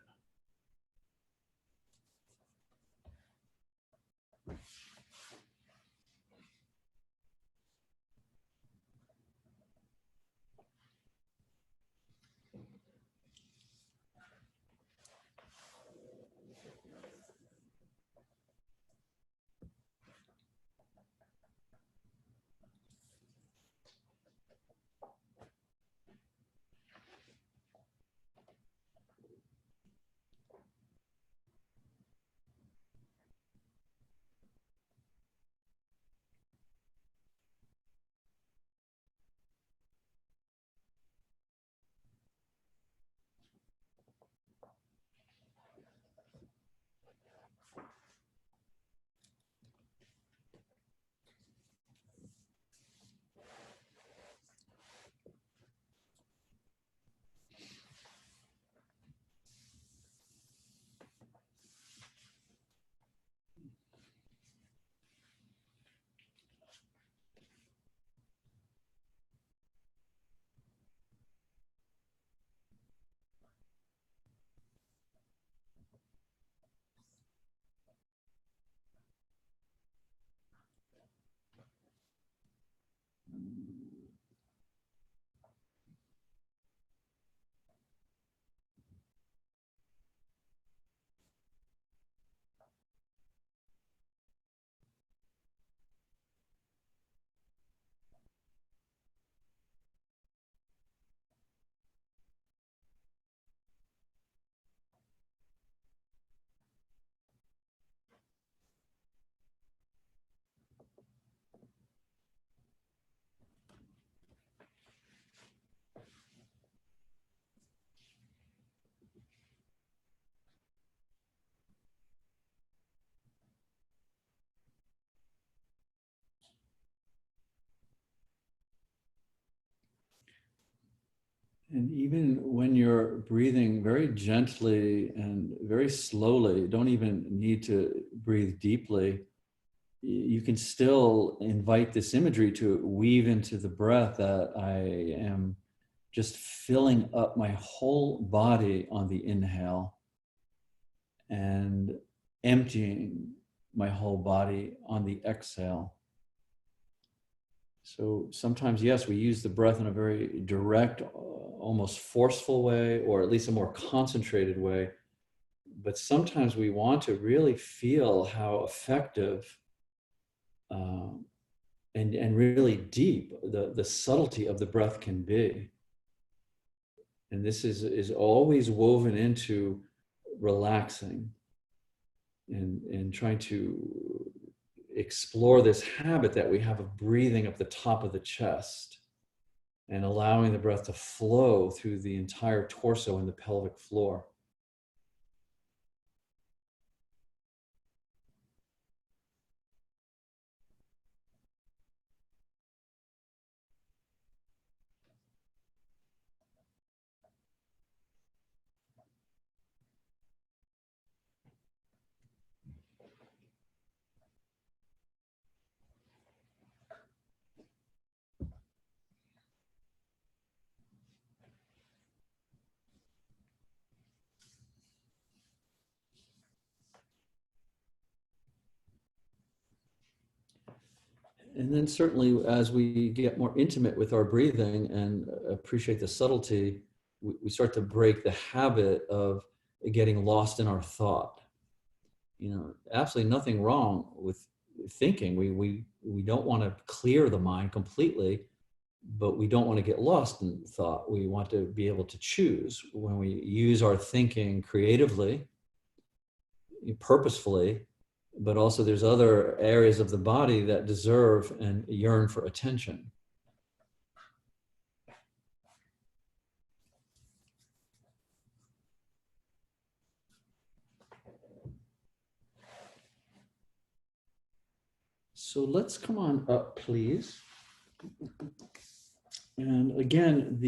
And even when you're breathing very gently and very slowly, you don't even need to breathe deeply. you can still invite this imagery to weave into the breath that I am just filling up my whole body on the inhale and emptying my whole body on the exhale. So sometimes, yes, we use the breath in a very direct, almost forceful way, or at least a more concentrated way. But sometimes we want to really feel how effective and really deep the subtlety of the breath can be. And this is always woven into relaxing and trying to explore this habit that we have of breathing up the top of the chest and allowing the breath to flow through the entire torso and the pelvic floor. And then certainly as we get more intimate with our breathing and appreciate the subtlety, we start to break the habit of getting lost in our thought. You know, absolutely nothing wrong with thinking. We don't want to clear the mind completely, but we don't want to get lost in thought. We want to be able to choose when we use our thinking creatively, purposefully, but also there's other areas of the body that deserve and yearn for attention. So let's come on up, please. And again,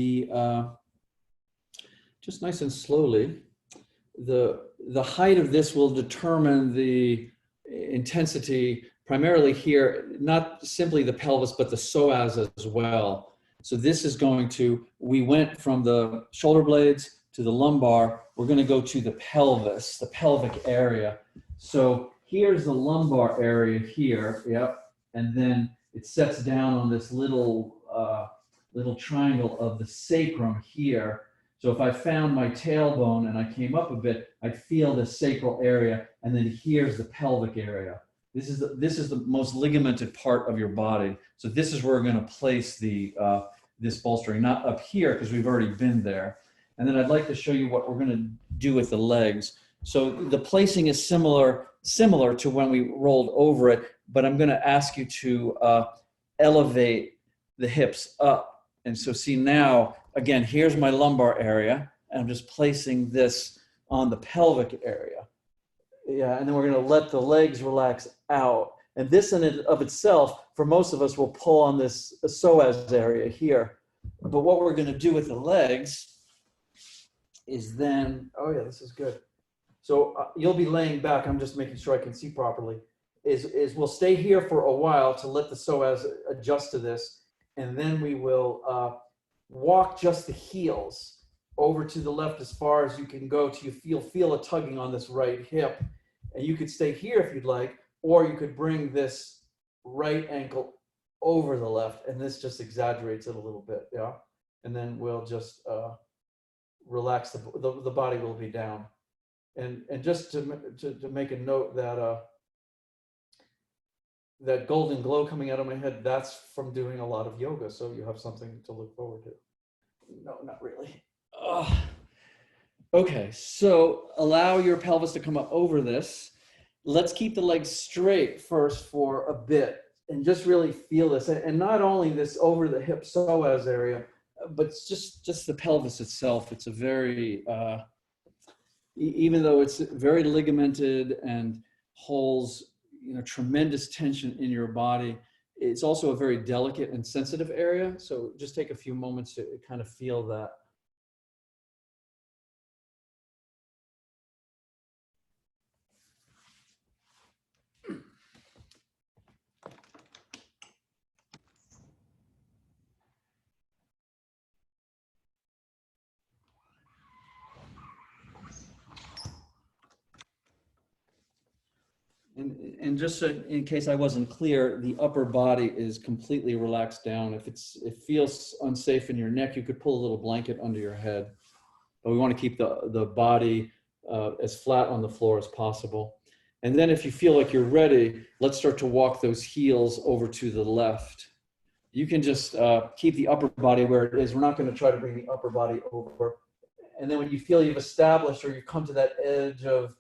just nice and slowly, the height of this will determine the intensity primarily here, not simply the pelvis, but the psoas as well. So this is going to, we went from the shoulder blades to the lumbar. We're going to go to the pelvis, the pelvic area. So here's the lumbar area here. Yep. And then it sets down on this little triangle of the sacrum here. So if I found my tailbone and I came up a bit, I'd feel the sacral area, and then here's the pelvic area. This is the most ligamented part of your body. So this is where we're going to place this bolstering, not up here because we've already been there. And then I'd like to show you what we're going to do with the legs. So the placing is similar to when we rolled over it, but I'm going to ask you to elevate the hips up. And so see now, again, here's my lumbar area, and I'm just placing this on the pelvic area. Yeah, and then we're going to let the legs relax out. And this in and of itself, for most of us, will pull on this psoas area here. But what we're going to do with the legs is then, oh yeah, this is good. So you'll be laying back. I'm just making sure I can see properly. Is we'll stay here for a while to let the psoas adjust to this. And then we will walk just the heels over to the left as far as you can go till you feel a tugging on this right hip. And you could stay here if you'd like, or you could bring this right ankle over the left, and this just exaggerates it a little bit, yeah? And then we'll just relax, the body will be down. And just to make a note that that golden glow coming out of my head, that's from doing a lot of yoga, so you have something to look forward to. No, not really. Okay, so allow your pelvis to come up over this. Let's keep the legs straight first for a bit and just really feel this. And not only this over the hip psoas area, but it's just the pelvis itself. It's a very, even though it's very ligamented and holds, you know, tremendous tension in your body, it's also a very delicate and sensitive area. So just take a few moments to kind of feel that. And just so, in case I wasn't clear, the upper body is completely relaxed down. If it feels unsafe in your neck, you could pull a little blanket under your head. But we want to keep the body as flat on the floor as possible. And then if you feel like you're ready, let's start to walk those heels over to the left. You can just keep the upper body where it is. We're not going to try to bring the upper body over. And then when you feel you've established or you come to that edge of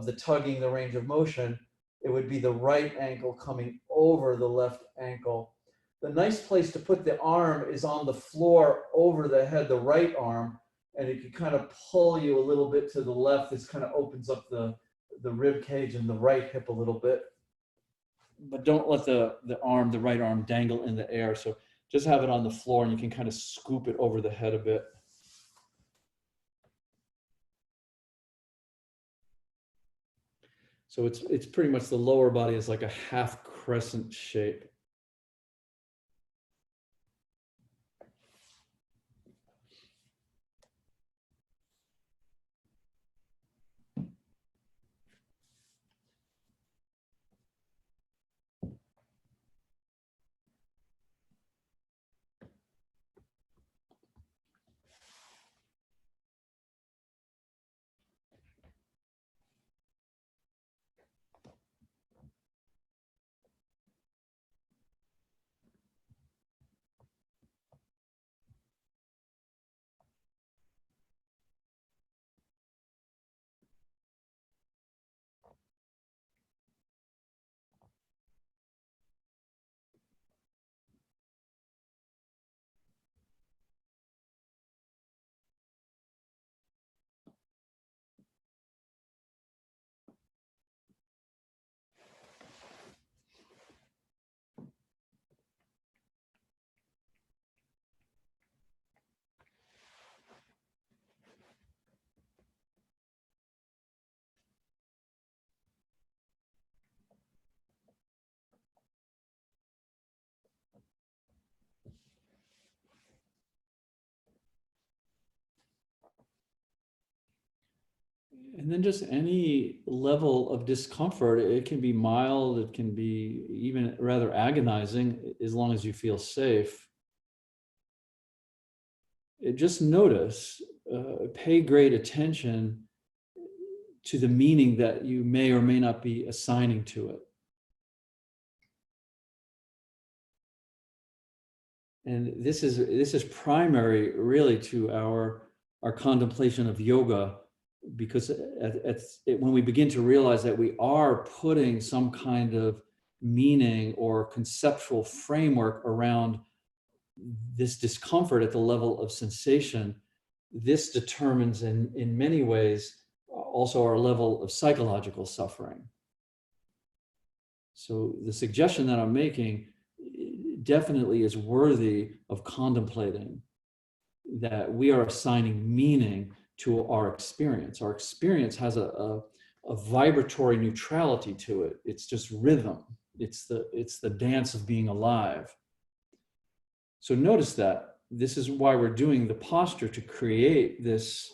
the tugging, the range of motion, it would be the right ankle coming over the left ankle. The nice place to put the arm is on the floor over the head, the right arm, and it can kind of pull you a little bit to the left. This kind of opens up the rib cage and the right hip a little bit. But don't let the right arm dangle in the air. So just have it on the floor and you can kind of scoop it over the head a bit. So it's pretty much the lower body is like a half crescent shape. And then just any level of discomfort, it can be mild, it can be even rather agonizing, as long as you feel safe. Just notice, pay great attention to the meaning that you may or may not be assigning to it. And this is primary really to our contemplation of yoga, because when we begin to realize that we are putting some kind of meaning or conceptual framework around this discomfort at the level of sensation, this determines in many ways also our level of psychological suffering. So the suggestion that I'm making definitely is worthy of contemplating, that we are assigning meaning to our experience. Our experience has a vibratory neutrality to it. It's just rhythm. It's the dance of being alive. So notice that this is why we're doing the posture, to create this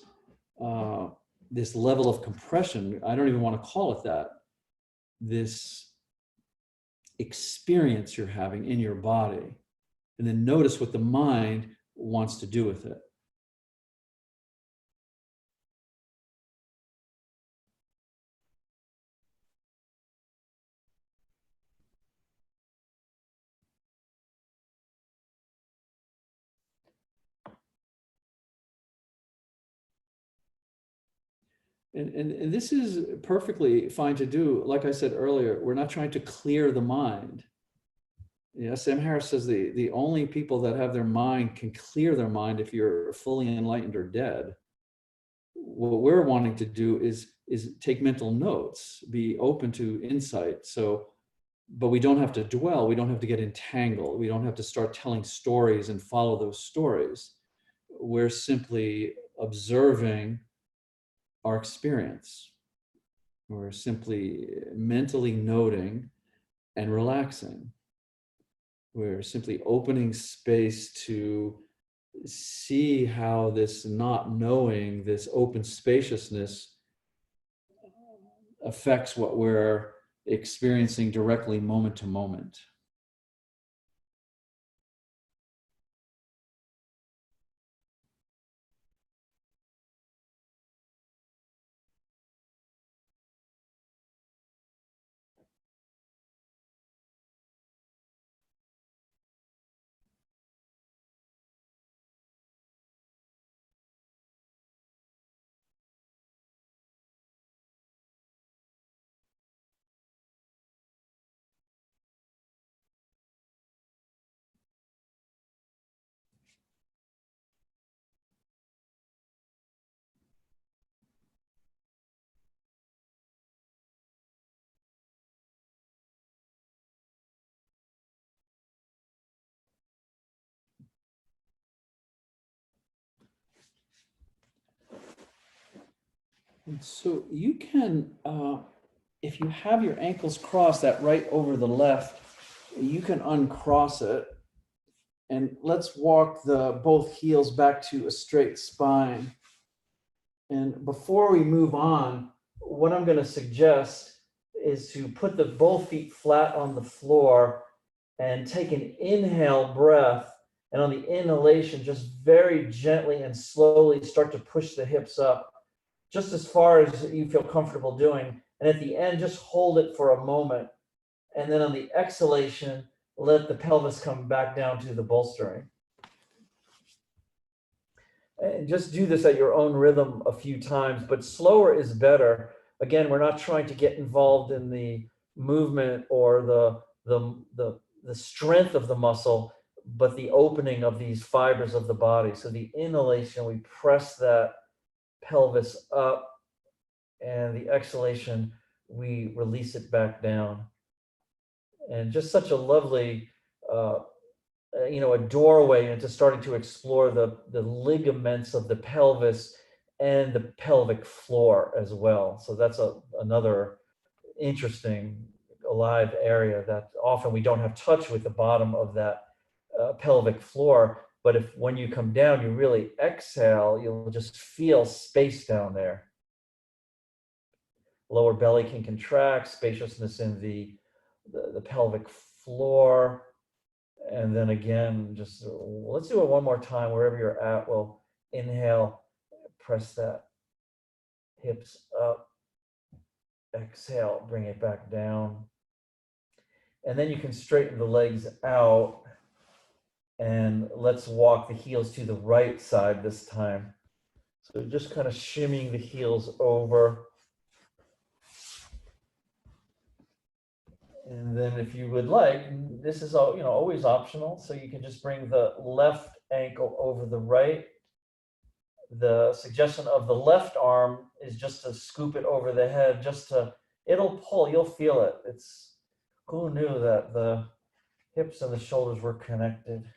this level of compression. I don't even want to call it that. This experience you're having in your body, and then notice what the mind wants to do with it. And this is perfectly fine to do. Like I said earlier, we're not trying to clear the mind. Yeah, Sam Harris says the only people that have their mind can clear their mind if you're fully enlightened or dead. What we're wanting to do is take mental notes, be open to insight. So, but we don't have to dwell. We don't have to get entangled. We don't have to start telling stories and follow those stories. We're simply observing our experience. We're simply mentally noting and relaxing. We're simply opening space to see how this not knowing, this open spaciousness affects what we're experiencing directly moment to moment. And so you can, if you have your ankles crossed, that right over the left, you can uncross it. And let's walk the both heels back to a straight spine. And before we move on, what I'm going to suggest is to put the both feet flat on the floor and take an inhale breath. And on the inhalation, just very gently and slowly start to push the hips up, just as far as you feel comfortable doing. And at the end, just hold it for a moment. And then on the exhalation, let the pelvis come back down to the bolstering. And just do this at your own rhythm a few times, but slower is better. Again, we're not trying to get involved in the movement or the strength of the muscle, but the opening of these fibers of the body. So the inhalation, we press that pelvis up, and the exhalation, we release it back down. And just such a lovely a doorway into starting to explore the ligaments of the pelvis and the pelvic floor as well. So that's another interesting alive area that often we don't have touch with the bottom of that pelvic floor. But when you come down, you really exhale, you'll just feel space down there. Lower belly can contract, spaciousness in the pelvic floor. And then again, just let's do it one more time wherever you're at. We'll inhale, press that hips up, exhale, bring it back down. And then you can straighten the legs out, and let's walk the heels to the right side this time. So just kind of shimmying the heels over. And then if you would like, this is always optional, so you can just bring the left ankle over the right. The suggestion of the left arm is just to scoop it over the head, it'll pull, you'll feel it. Who knew that the hips and the shoulders were connected?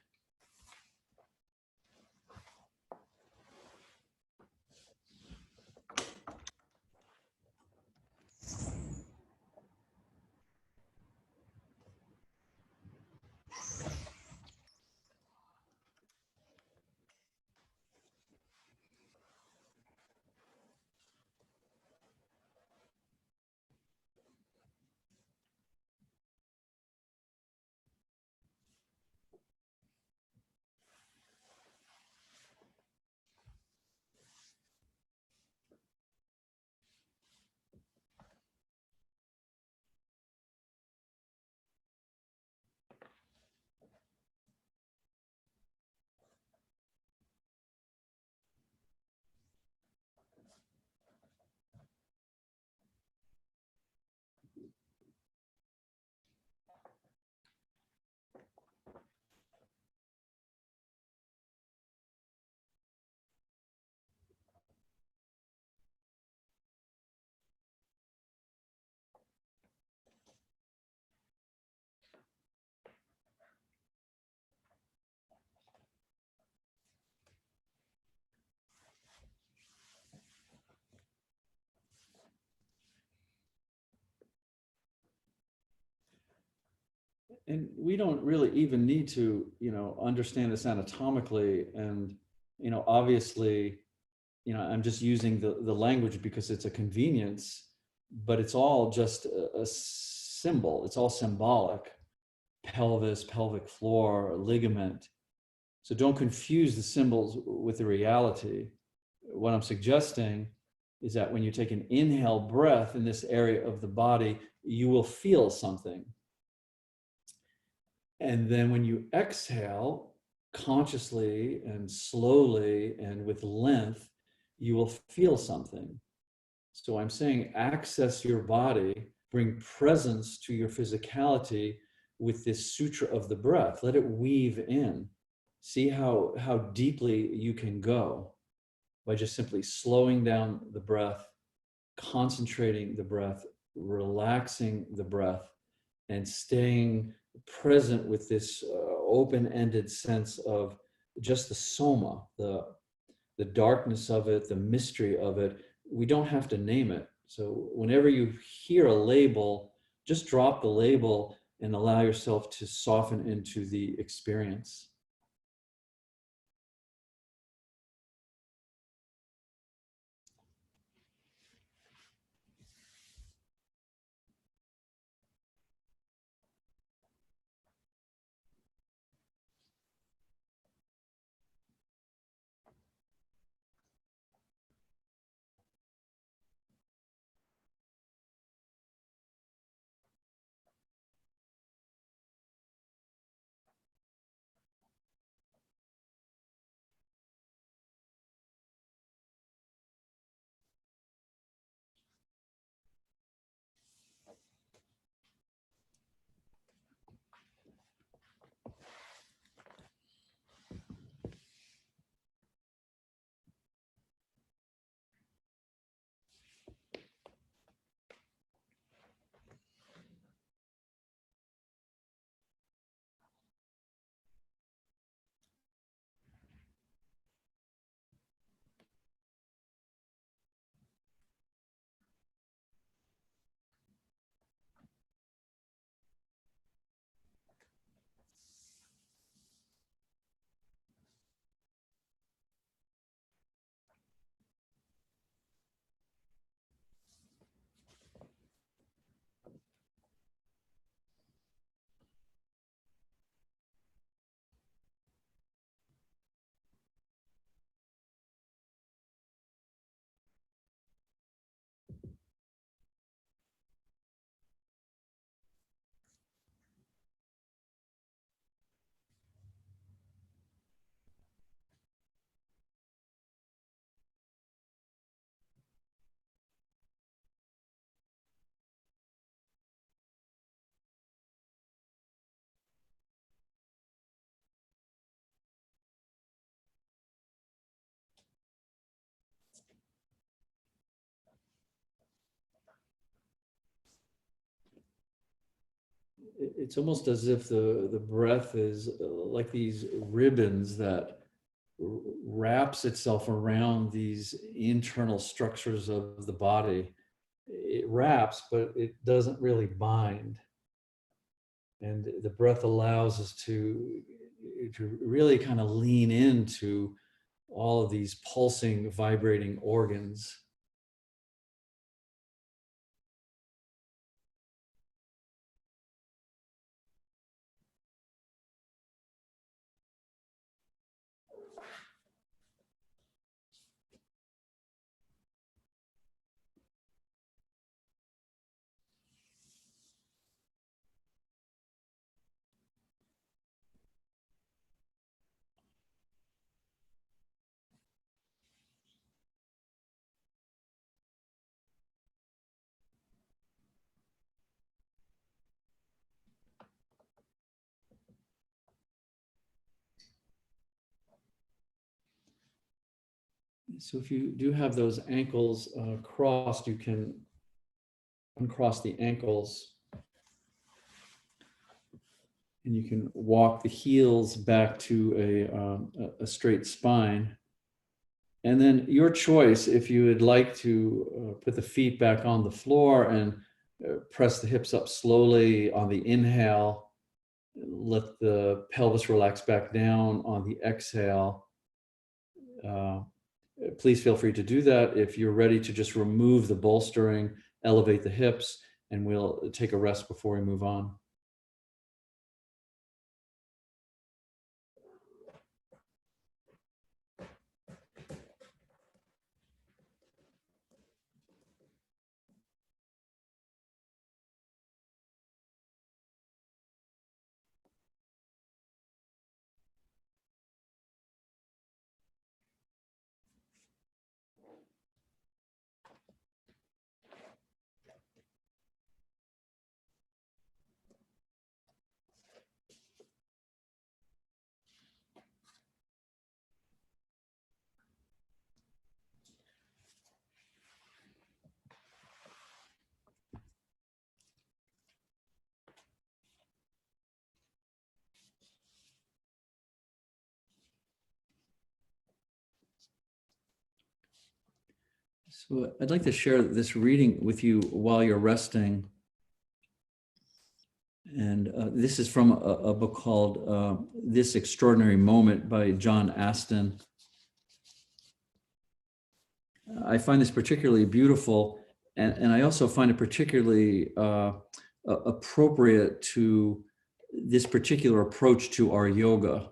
And we don't really even need to, understand this anatomically. And, obviously, I'm just using the language because it's a convenience, but it's all just a symbol. It's all symbolic. Pelvis, pelvic floor, ligament. So don't confuse the symbols with the reality. What I'm suggesting is that when you take an inhale breath in this area of the body, you will feel something. And then when you exhale consciously and slowly and with length, you will feel something. So I'm saying access your body, bring presence to your physicality with this sutra of the breath. Let it weave in. See how deeply you can go by just simply slowing down the breath, concentrating the breath, relaxing the breath, and staying present with this open-ended sense of just the soma, the darkness of it, the mystery of it. We don't have to name it. So whenever you hear a label, just drop the label and allow yourself to soften into the experience. It's almost as if the breath is like these ribbons that wraps itself around these internal structures of the body. It wraps, but it doesn't really bind. And the breath allows us to really kind of lean into all of these pulsing, vibrating organs. So if you do have those ankles crossed, you can uncross the ankles and you can walk the heels back to a straight spine. And then your choice, if you would like to put the feet back on the floor and press the hips up slowly on the inhale, let the pelvis relax back down on the exhale. Please feel free to do that. If you're ready to just remove the bolstering, elevate the hips, and we'll take a rest before we move on. So I'd like to share this reading with you while you're resting. And this is from a book called This Extraordinary Moment by John Aston. I find this particularly beautiful, and I also find it particularly appropriate to this particular approach to our yoga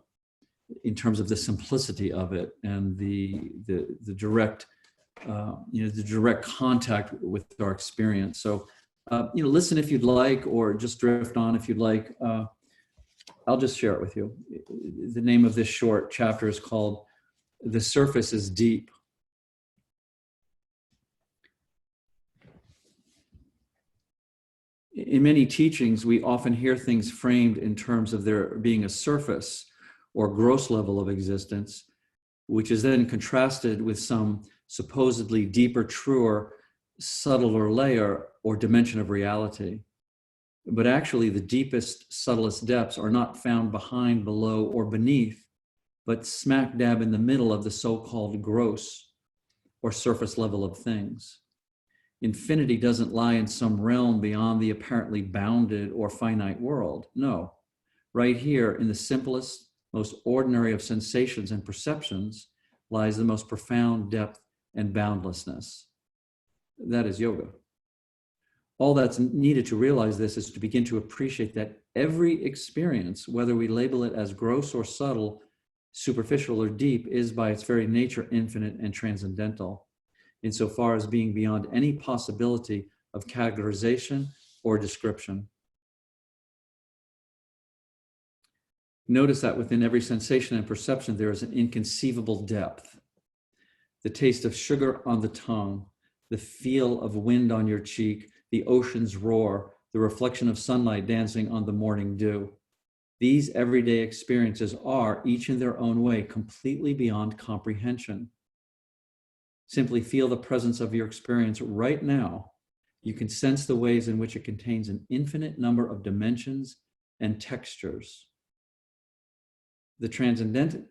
in terms of the simplicity of it and the direct the direct contact with our experience. So, listen if you'd like, or just drift on if you'd like. I'll just share it with you. The name of this short chapter is called "The Surface is Deep." In many teachings, we often hear things framed in terms of there being a surface or gross level of existence, which is then contrasted with some supposedly deeper, truer, subtler layer or dimension of reality. But actually, the deepest, subtlest depths are not found behind, below, or beneath, but smack dab in the middle of the so-called gross or surface level of things. Infinity doesn't lie in some realm beyond the apparently bounded or finite world. No, right here in the simplest, most ordinary of sensations and perceptions lies the most profound depth and boundlessness. That is yoga. All that's needed to realize this is to begin to appreciate that every experience, whether we label it as gross or subtle, superficial or deep, is by its very nature infinite and transcendental, insofar as being beyond any possibility of categorization or description. Notice that within every sensation and perception, there is an inconceivable depth. The taste of sugar on the tongue, the feel of wind on your cheek, the ocean's roar, the reflection of sunlight dancing on the morning dew. These everyday experiences are, each in their own way, completely beyond comprehension. Simply feel the presence of your experience right now. You can sense the ways in which it contains an infinite number of dimensions and textures. The transcendent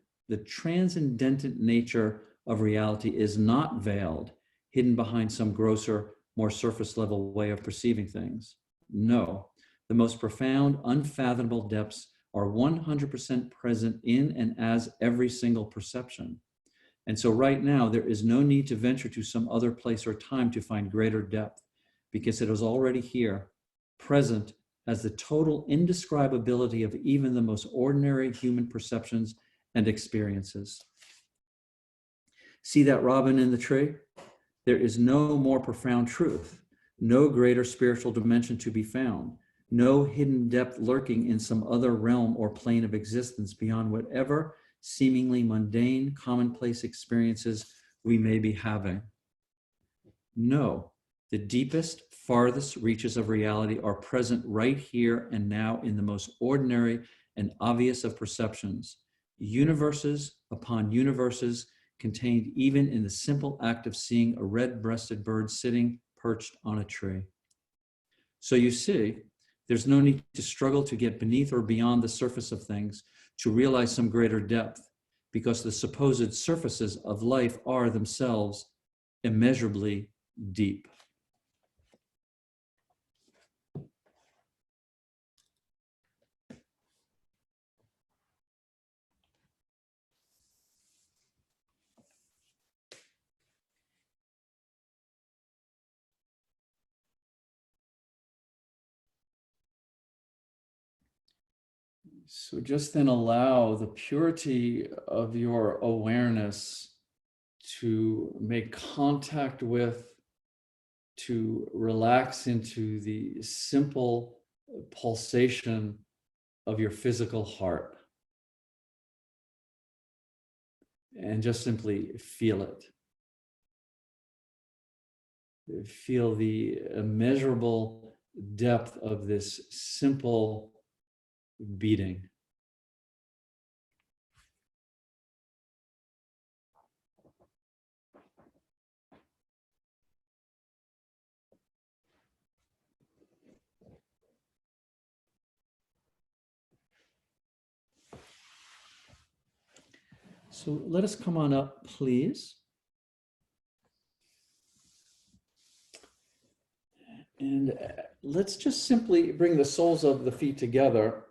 nature of reality is not veiled, hidden behind some grosser, more surface level way of perceiving things. No, the most profound, unfathomable depths are 100% present in and as every single perception. And so right now, there is no need to venture to some other place or time to find greater depth, because it is already here, present as the total indescribability of even the most ordinary human perceptions and experiences. See that robin in the tree? There is no more profound truth, no greater spiritual dimension to be found, no hidden depth lurking in some other realm or plane of existence beyond whatever seemingly mundane, commonplace experiences we may be having. No, the deepest, farthest reaches of reality are present right here and now in the most ordinary and obvious of perceptions, universes upon universes contained even in the simple act of seeing a red-breasted bird sitting perched on a tree. So you see, there's no need to struggle to get beneath or beyond the surface of things to realize some greater depth, because the supposed surfaces of life are themselves immeasurably deep. So just then allow the purity of your awareness to make contact with, to relax into the simple pulsation of your physical heart, and just simply feel it. Feel the immeasurable depth of this simple beating. So let us come on up, please. And let's just simply bring the soles of the feet together.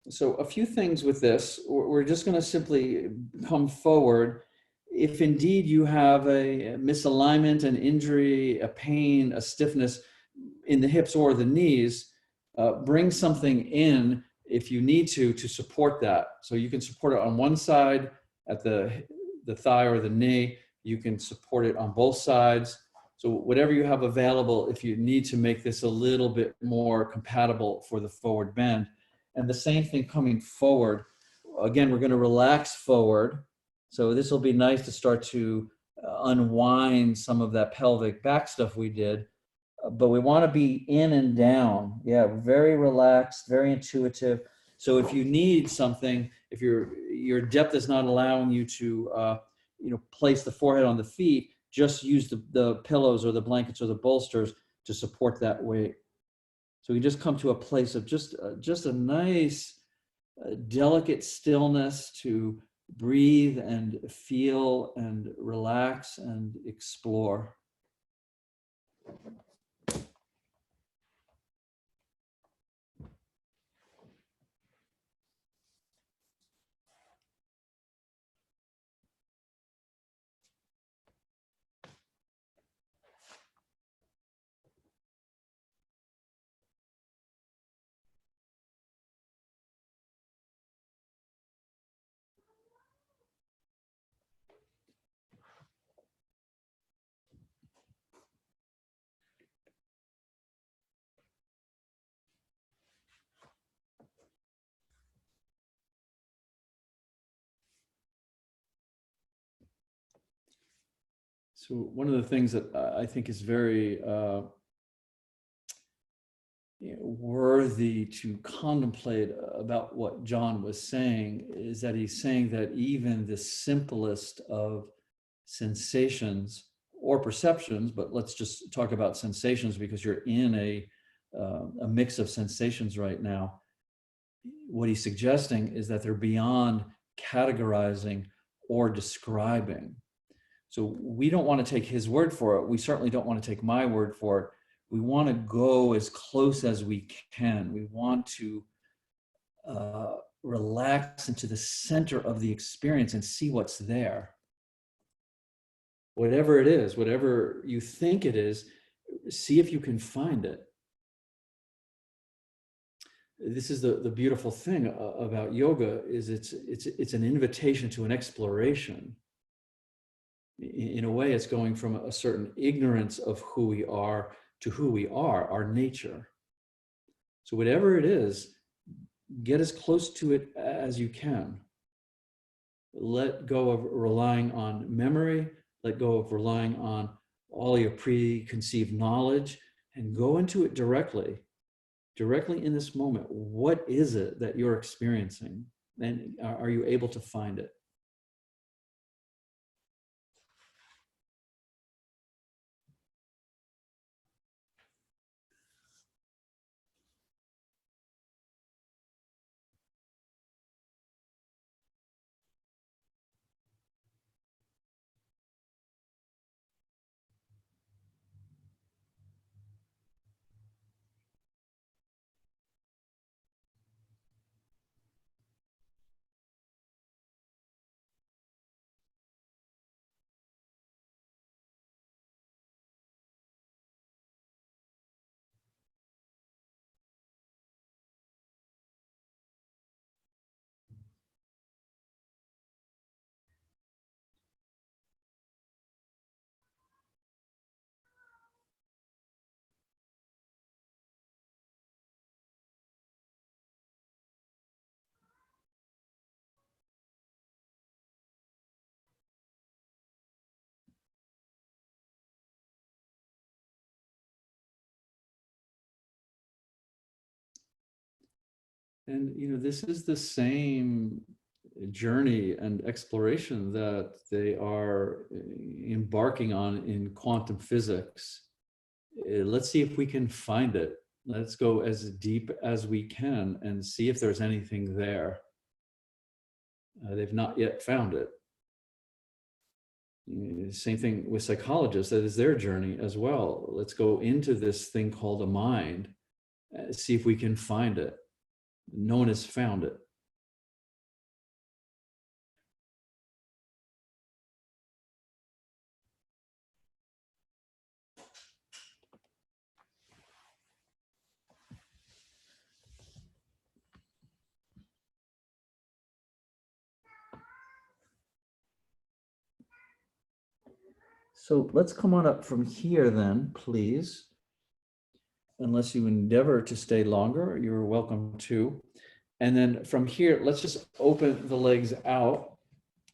So a few things with this. We're just going to simply come forward. If indeed you have a misalignment, an injury, a pain, a stiffness in the hips or the knees, bring something in if you need to support that. So you can support it on one side at the thigh or the knee. You can support it on both sides. So whatever you have available, if you need to make this a little bit more compatible for the forward bend. And the same thing coming forward. Again, we're going to relax forward. So this will be nice to start to unwind some of that pelvic back stuff we did. But we want to be in and down. Yeah, very relaxed, very intuitive. So if you need something, if your depth is not allowing you to place the forehead on the feet, just use the pillows or the blankets or the bolsters to support that weight. So we just come to a place of just a nice, delicate stillness to breathe and feel and relax and explore. So one of the things that I think is very worthy to contemplate about what John was saying is that he's saying that even the simplest of sensations or perceptions, but let's just talk about sensations because you're in a mix of sensations right now. What he's suggesting is that they're beyond categorizing or describing. So we don't want to take his word for it. We certainly don't want to take my word for it. We want to go as close as we can. We want to relax into the center of the experience and see what's there. Whatever it is, whatever you think it is, see if you can find it. This is the beautiful thing about yoga is it's an invitation to an exploration. In a way, it's going from a certain ignorance of who we are to who we are, our nature. So whatever it is, get as close to it as you can. Let go of relying on memory, let go of relying on all your preconceived knowledge, and go into it directly in this moment. What is it that you're experiencing? And are you able to find it? And, this is the same journey and exploration that they are embarking on in quantum physics. Let's see if we can find it. Let's go as deep as we can and see if there's anything there. They've not yet found it. Same thing with psychologists. That is their journey as well. Let's go into this thing called a mind, see if we can find it. No one has found it. So let's come on up from here then, please. Unless you endeavor to stay longer, you're welcome to. And then from here, let's just open the legs out.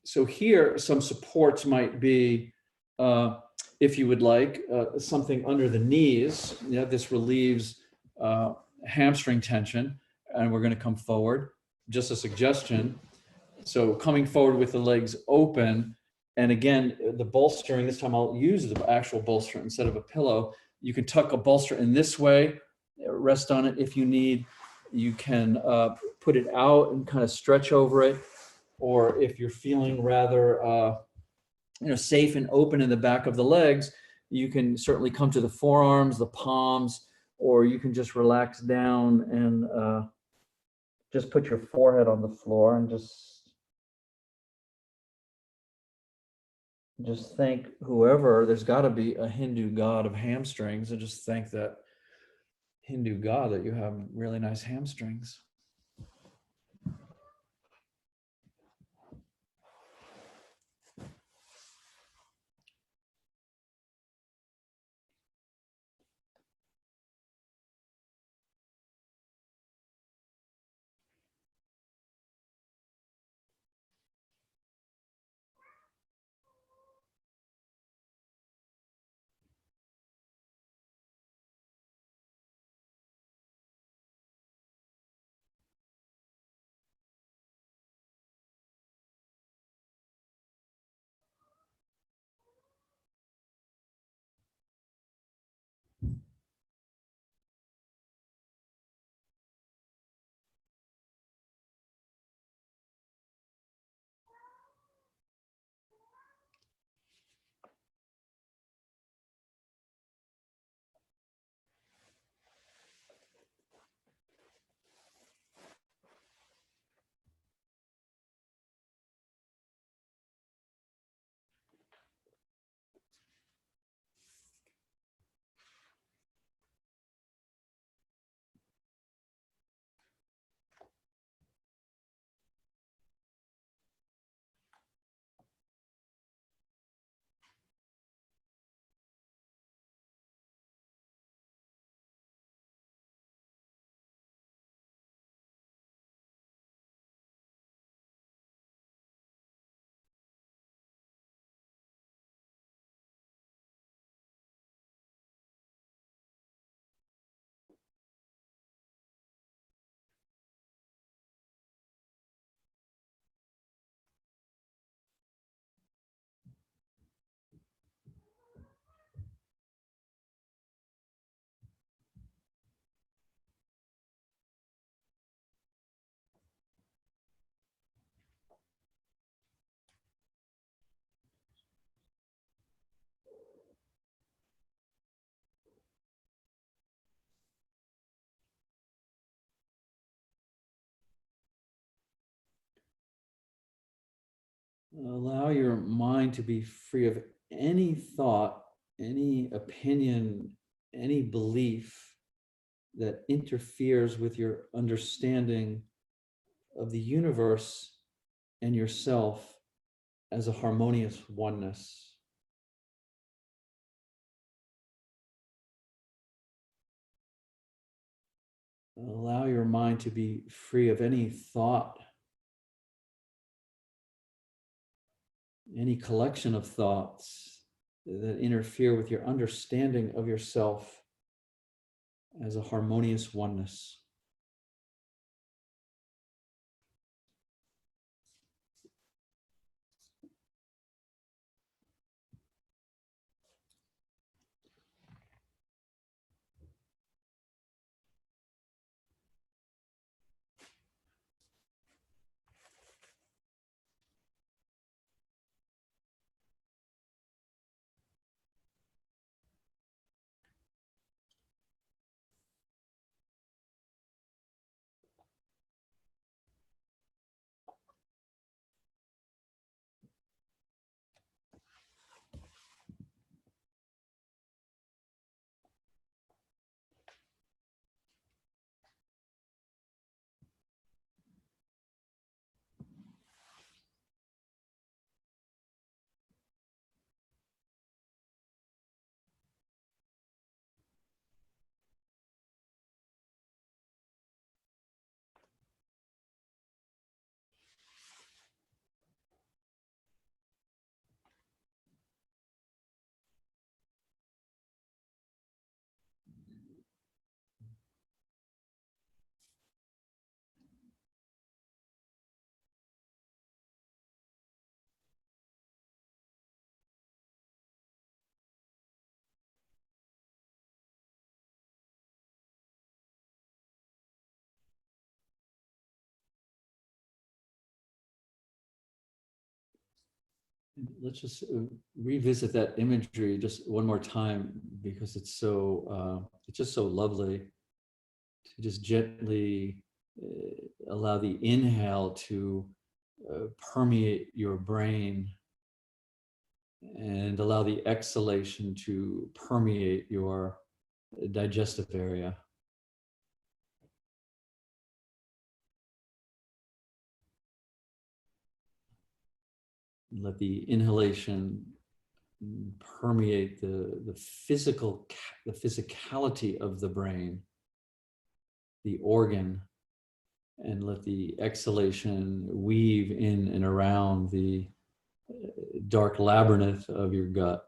So here, some supports might be, if you would like, something under the knees. This relieves hamstring tension, and we're going to come forward. Just a suggestion. So coming forward with the legs open, and again, the bolstering, this time I'll use the actual bolster instead of a pillow. You can tuck a bolster in this way, rest on it if you need. You can put it out and kind of stretch over it. Or if you're feeling rather safe and open in the back of the legs, you can certainly come to the forearms, the palms, or you can just relax down and just put your forehead on the floor and just thank whoever. There's got to be a Hindu god of hamstrings, and just thank that Hindu god that you have really nice hamstrings. Allow your mind to be free of any thought, any opinion, any belief that interferes with your understanding of the universe and yourself as a harmonious oneness. Allow your mind to be free of any thought, any collection of thoughts that interfere with your understanding of yourself as a harmonious oneness. Let's just revisit that imagery just one more time because it's just so lovely to just gently allow the inhale to permeate your brain and allow the exhalation to permeate your digestive area. Let the inhalation permeate the physicality of the brain, the organ, and let the exhalation weave in and around the dark labyrinth of your gut.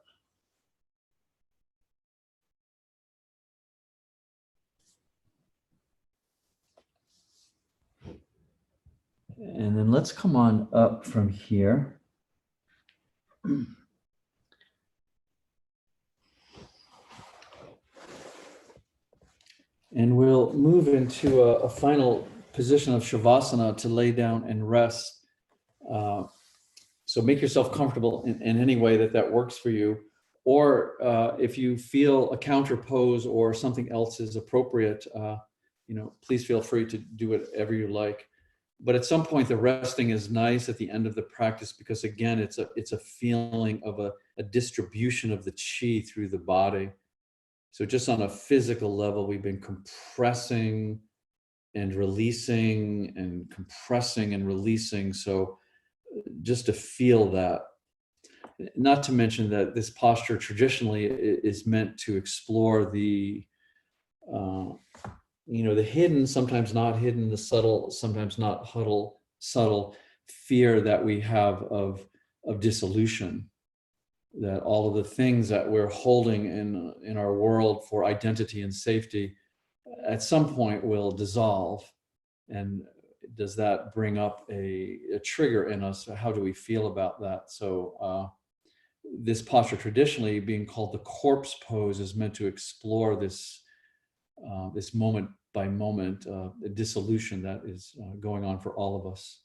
And then let's come on up from here. And we'll move into a final position of Shavasana to lay down and rest. So make yourself comfortable in any way that works for you. Or if you feel a counter pose or something else is appropriate, please feel free to do whatever you like. But at some point, the resting is nice at the end of the practice because again, it's a feeling of a distribution of the chi through the body. So just on a physical level, we've been compressing and releasing and compressing and releasing. So just to feel that, not to mention that this posture traditionally is meant to explore the hidden, sometimes not hidden, the subtle, sometimes not subtle fear that we have of dissolution, that all of the things that we're holding in our world for identity and safety at some point will dissolve. And does that bring up a trigger in us? How do we feel about that? So this posture, traditionally being called the corpse pose, is meant to explore this moment by moment dissolution that is going on for all of us.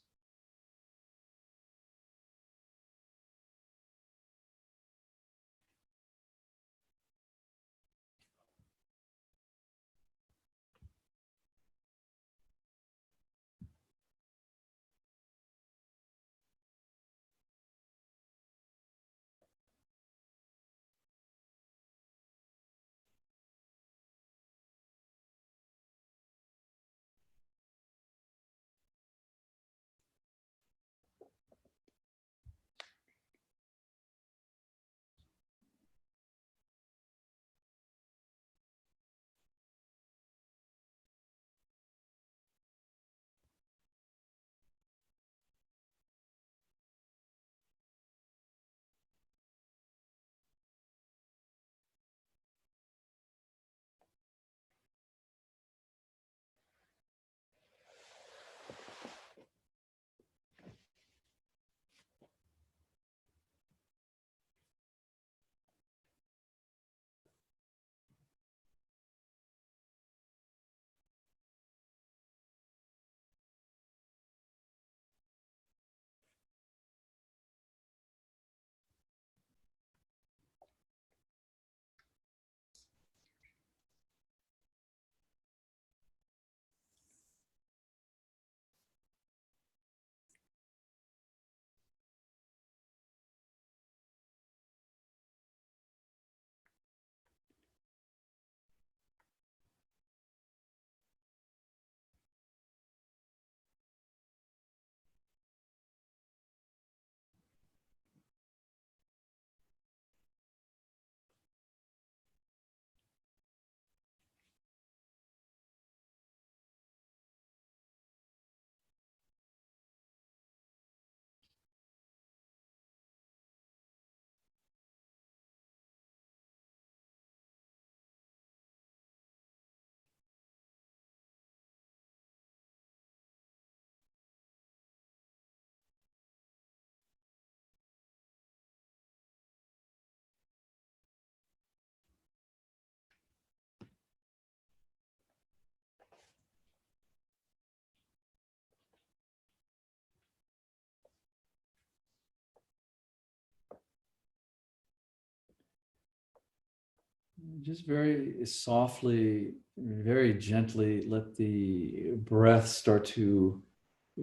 Just very softly, very gently let the breath start to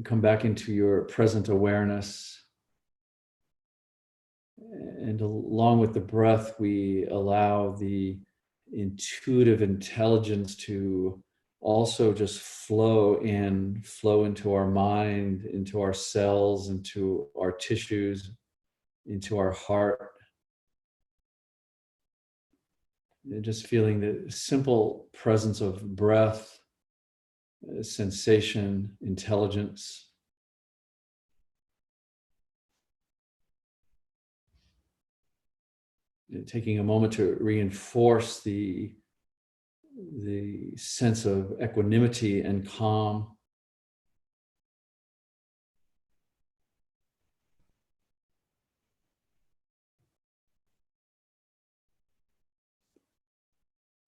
come back into your present awareness. And along with the breath, we allow the intuitive intelligence to also just flow in, flow into our mind, into our cells, into our tissues, into our heart. And just feeling the simple presence of breath, sensation, intelligence. Taking a moment to reinforce the sense of equanimity and calm.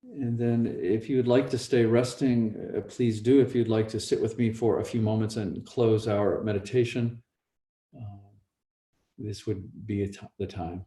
And then if you would like to stay resting, please do. If you'd like to sit with me for a few moments and close our meditation, this would be the time.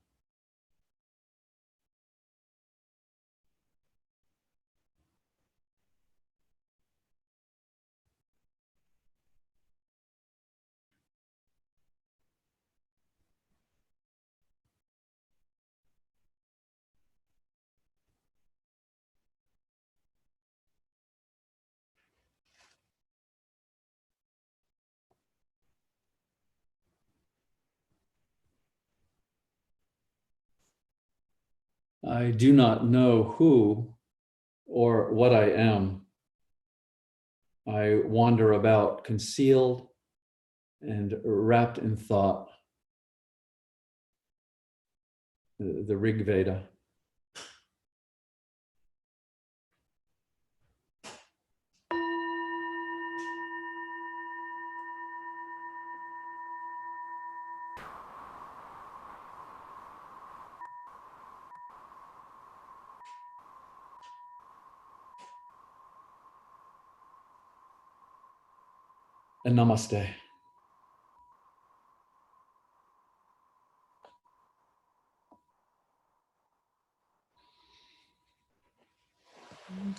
I do not know who or what I am. I wander about concealed and wrapped in thought. The Rig Veda. And namaste.